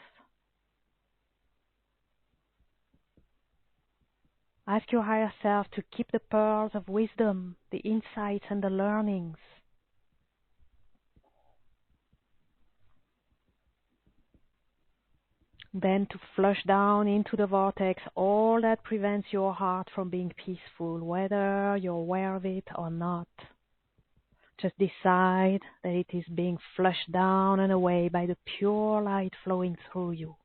Ask your higher self to keep the pearls of wisdom, the insights and the learnings. Then to flush down into the vortex all that prevents your heart from being peaceful, whether you're aware of it or not. Just decide that it is being flushed down and away by the pure light flowing through you.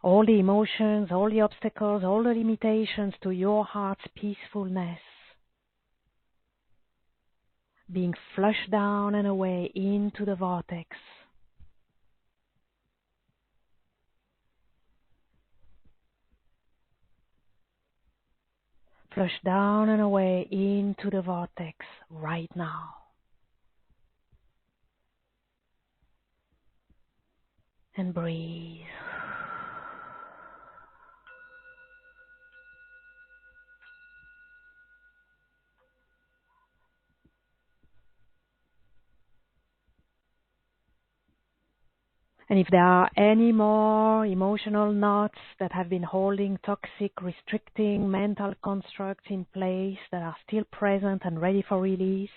All the emotions, all the obstacles, all the limitations to your heart's peacefulness being flushed down and away into the vortex. Flush down and away into the vortex right now. And breathe. And if there are any more emotional knots that have been holding toxic, restricting mental constructs in place that are still present and ready for release,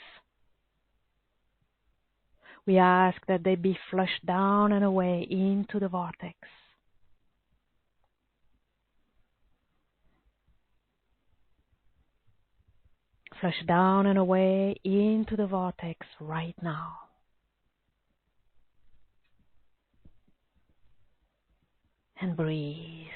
we ask that they be flushed down and away into the vortex. Flush down and away into the vortex right now. And breathe.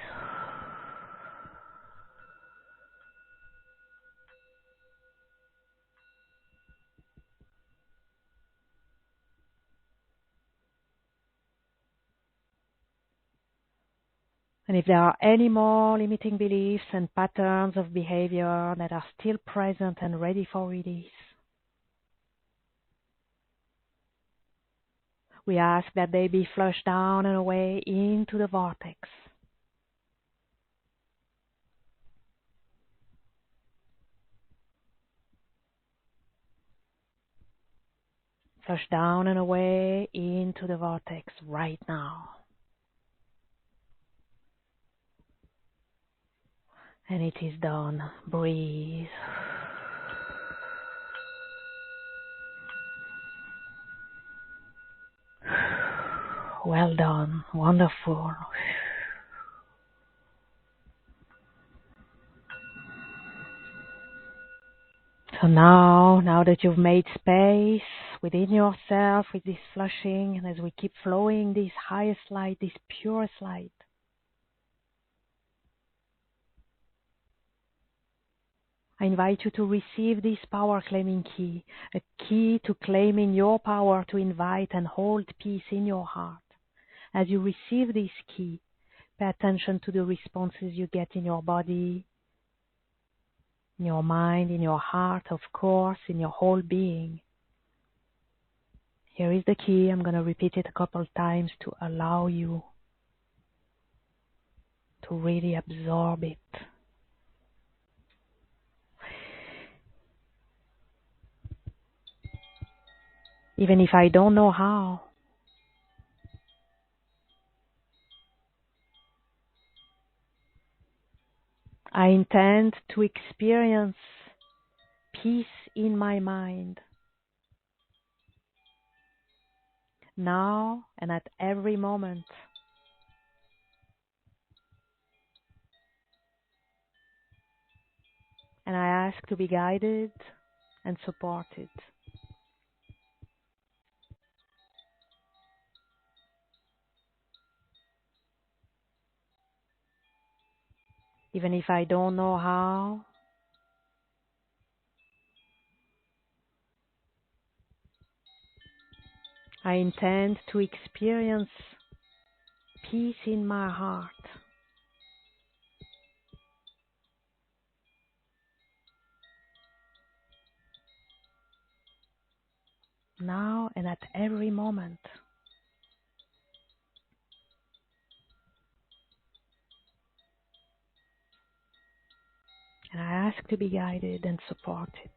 And if there are any more limiting beliefs and patterns of behavior that are still present and ready for release, we ask that they be flushed down and away into the vortex. Flush down and away into the vortex right now. And it is done. Breathe. Well done. Wonderful. So now that you've made space within yourself with this flushing, and as we keep flowing this highest light, this purest light, I invite you to receive this power claiming key, a key to claiming your power to invite and hold peace in your heart. As you receive this key, pay attention to the responses you get in your body, in your mind, in your heart, of course, in your whole being. Here is the key. I'm going to repeat it a couple times to allow you to really absorb it. Even if I don't know how, I intend to experience peace in my mind, now and at every moment. And I ask to be guided and supported. Even if I don't know how, I intend to experience peace in my heart, now and at every moment. And I ask to be guided and supported.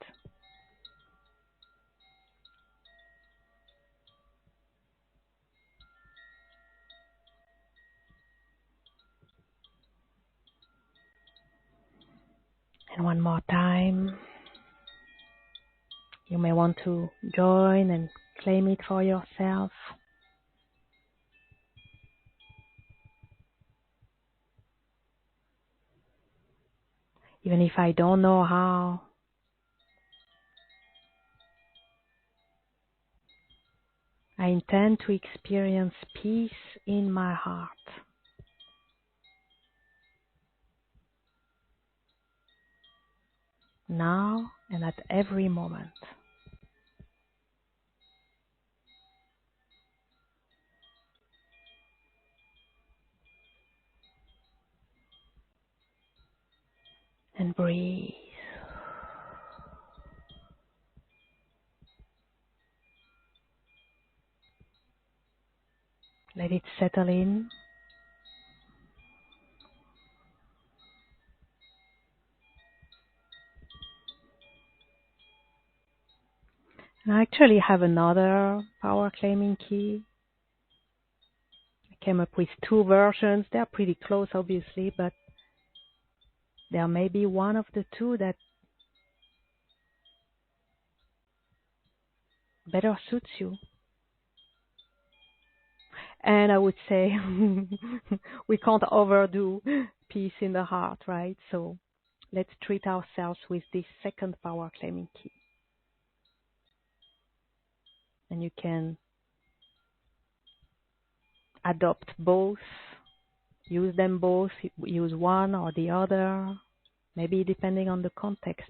And one more time, you may want to join and claim it for yourself. Even if I don't know how, I intend to experience peace in my heart, now and at every moment. And breathe. Let it settle in. And I actually have another power claiming key. I came up with two versions. They're pretty close, obviously, but there may be one of the two that better suits you. And I would say we can't overdo peace in the heart, right? So let's treat ourselves with this second power claiming key. And you can adopt both, use them both, use one or the other, maybe depending on the context.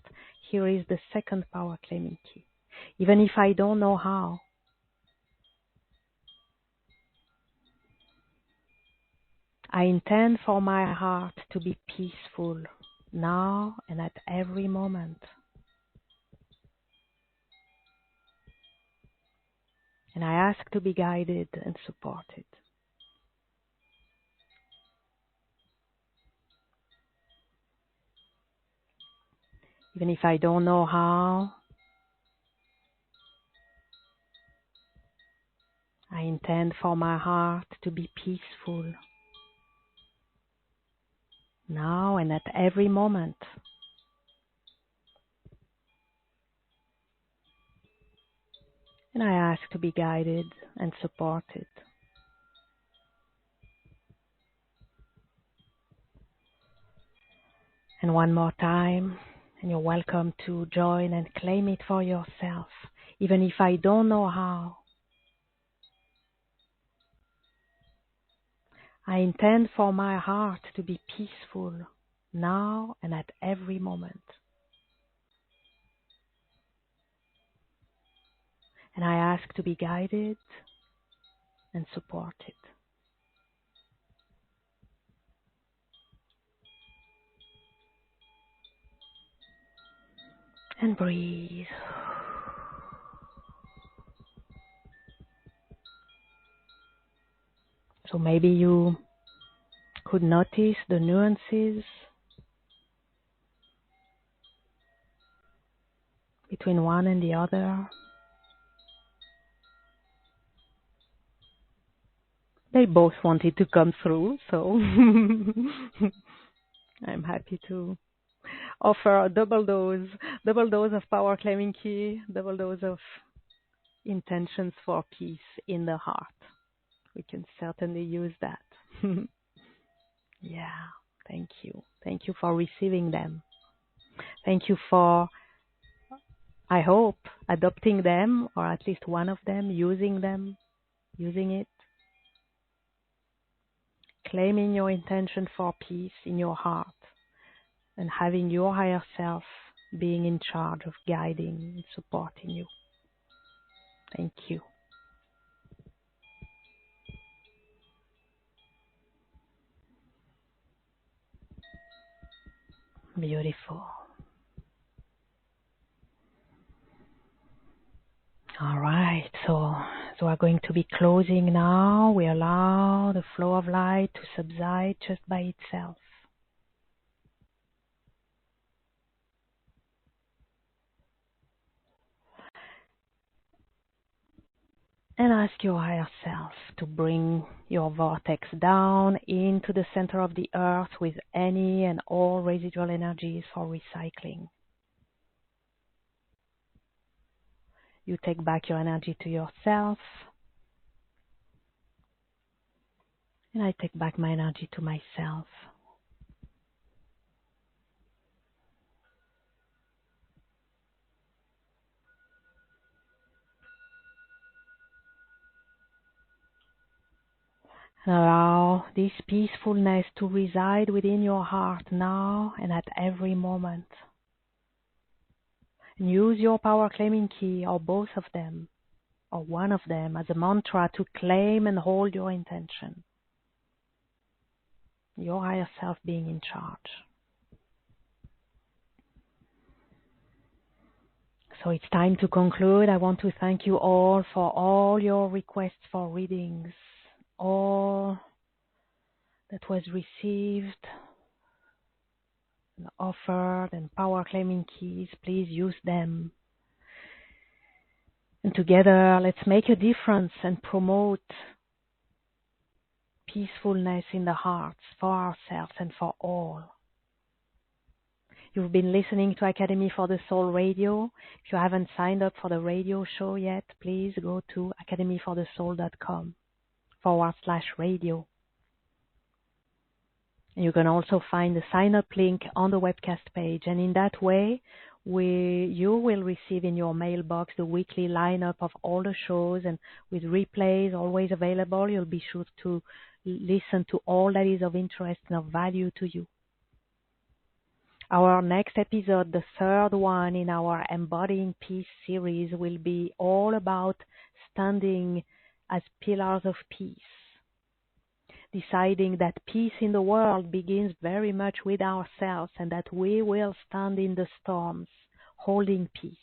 Here is the second power claiming key. Even if I don't know how, I intend for my heart to be peaceful now and at every moment. And I ask to be guided and supported. Even if I don't know how, I intend for my heart to be peaceful now and at every moment. And I ask to be guided and supported. And one more time, and you're welcome to join and claim it for yourself, even if I don't know how. I intend for my heart to be peaceful now and at every moment. And I ask to be guided and supported. And breathe. So maybe you could notice the nuances between one and the other. They both wanted to come through, so I'm happy to offer a double dose of power claiming key, double dose of intentions for peace in the heart. We can certainly use that. Yeah, thank you. Thank you for receiving them. Thank you for, I hope, adopting them, or at least one of them, using it. Claiming your intention for peace in your heart and having your higher self being in charge of guiding and supporting you. Thank you. Beautiful. All right, so we're going to be closing now. We allow the flow of light to subside just by itself. And ask your higher self to bring your vortex down into the center of the earth with any and all residual energies for recycling. You take back your energy to yourself, and I take back my energy to myself. Allow this peacefulness to reside within your heart now and at every moment. And use your power claiming key, or both of them, or one of them, as a mantra to claim and hold your intention. Your higher self being in charge. So it's time to conclude. I want to thank you all for all your requests for readings, all that was received and offered, and power claiming keys. Please use them. And together, let's make a difference and promote peacefulness in the hearts for ourselves and for all. You've been listening to Academy for the Soul Radio. If you haven't signed up for the radio show yet, please go to academyforthesoul.com/radio. You can also find the sign-up link on the webcast page, and in that way, you will receive in your mailbox the weekly lineup of all the shows, and with replays always available, you'll be sure to listen to all that is of interest and of value to you. Our next episode, the third one in our Embodying Peace series, will be all about standing as pillars of peace. Deciding that peace in the world begins very much with ourselves, and that we will stand in the storms, holding peace.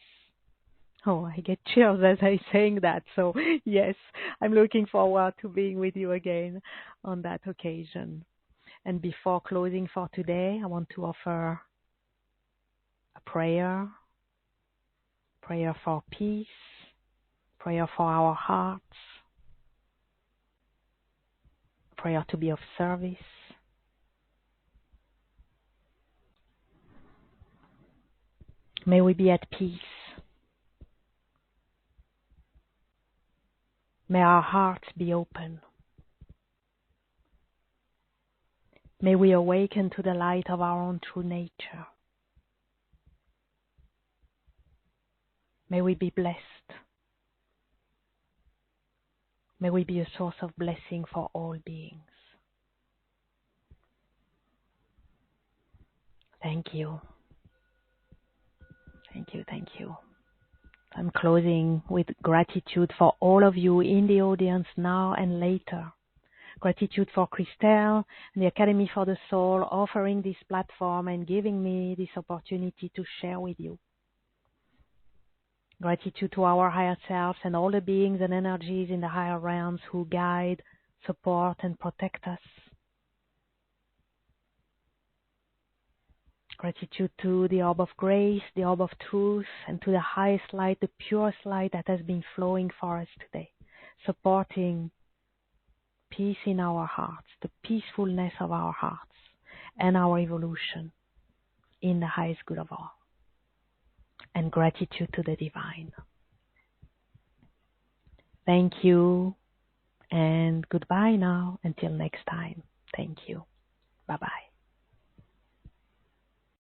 Oh, I get chills as I'm saying that. So yes, I'm looking forward to being with you again on that occasion. And before closing for today, I want to offer a prayer for peace, prayer for our hearts, prayer to be of service. May we be at peace. May our hearts be open. May we awaken to the light of our own true nature. May we be blessed. May we be a source of blessing for all beings. Thank you. Thank you, thank you. I'm closing with gratitude for all of you in the audience now and later. Gratitude for Christelle and the Academy for the Soul offering this platform and giving me this opportunity to share with you. Gratitude to our higher selves and all the beings and energies in the higher realms who guide, support, and protect us. Gratitude to the orb of grace, the orb of truth, and to the highest light, the purest light that has been flowing for us today, supporting peace in our hearts, the peacefulness of our hearts, and our evolution in the highest good of all. And gratitude to the divine. Thank you, and goodbye now until next time. Thank you. Bye-bye.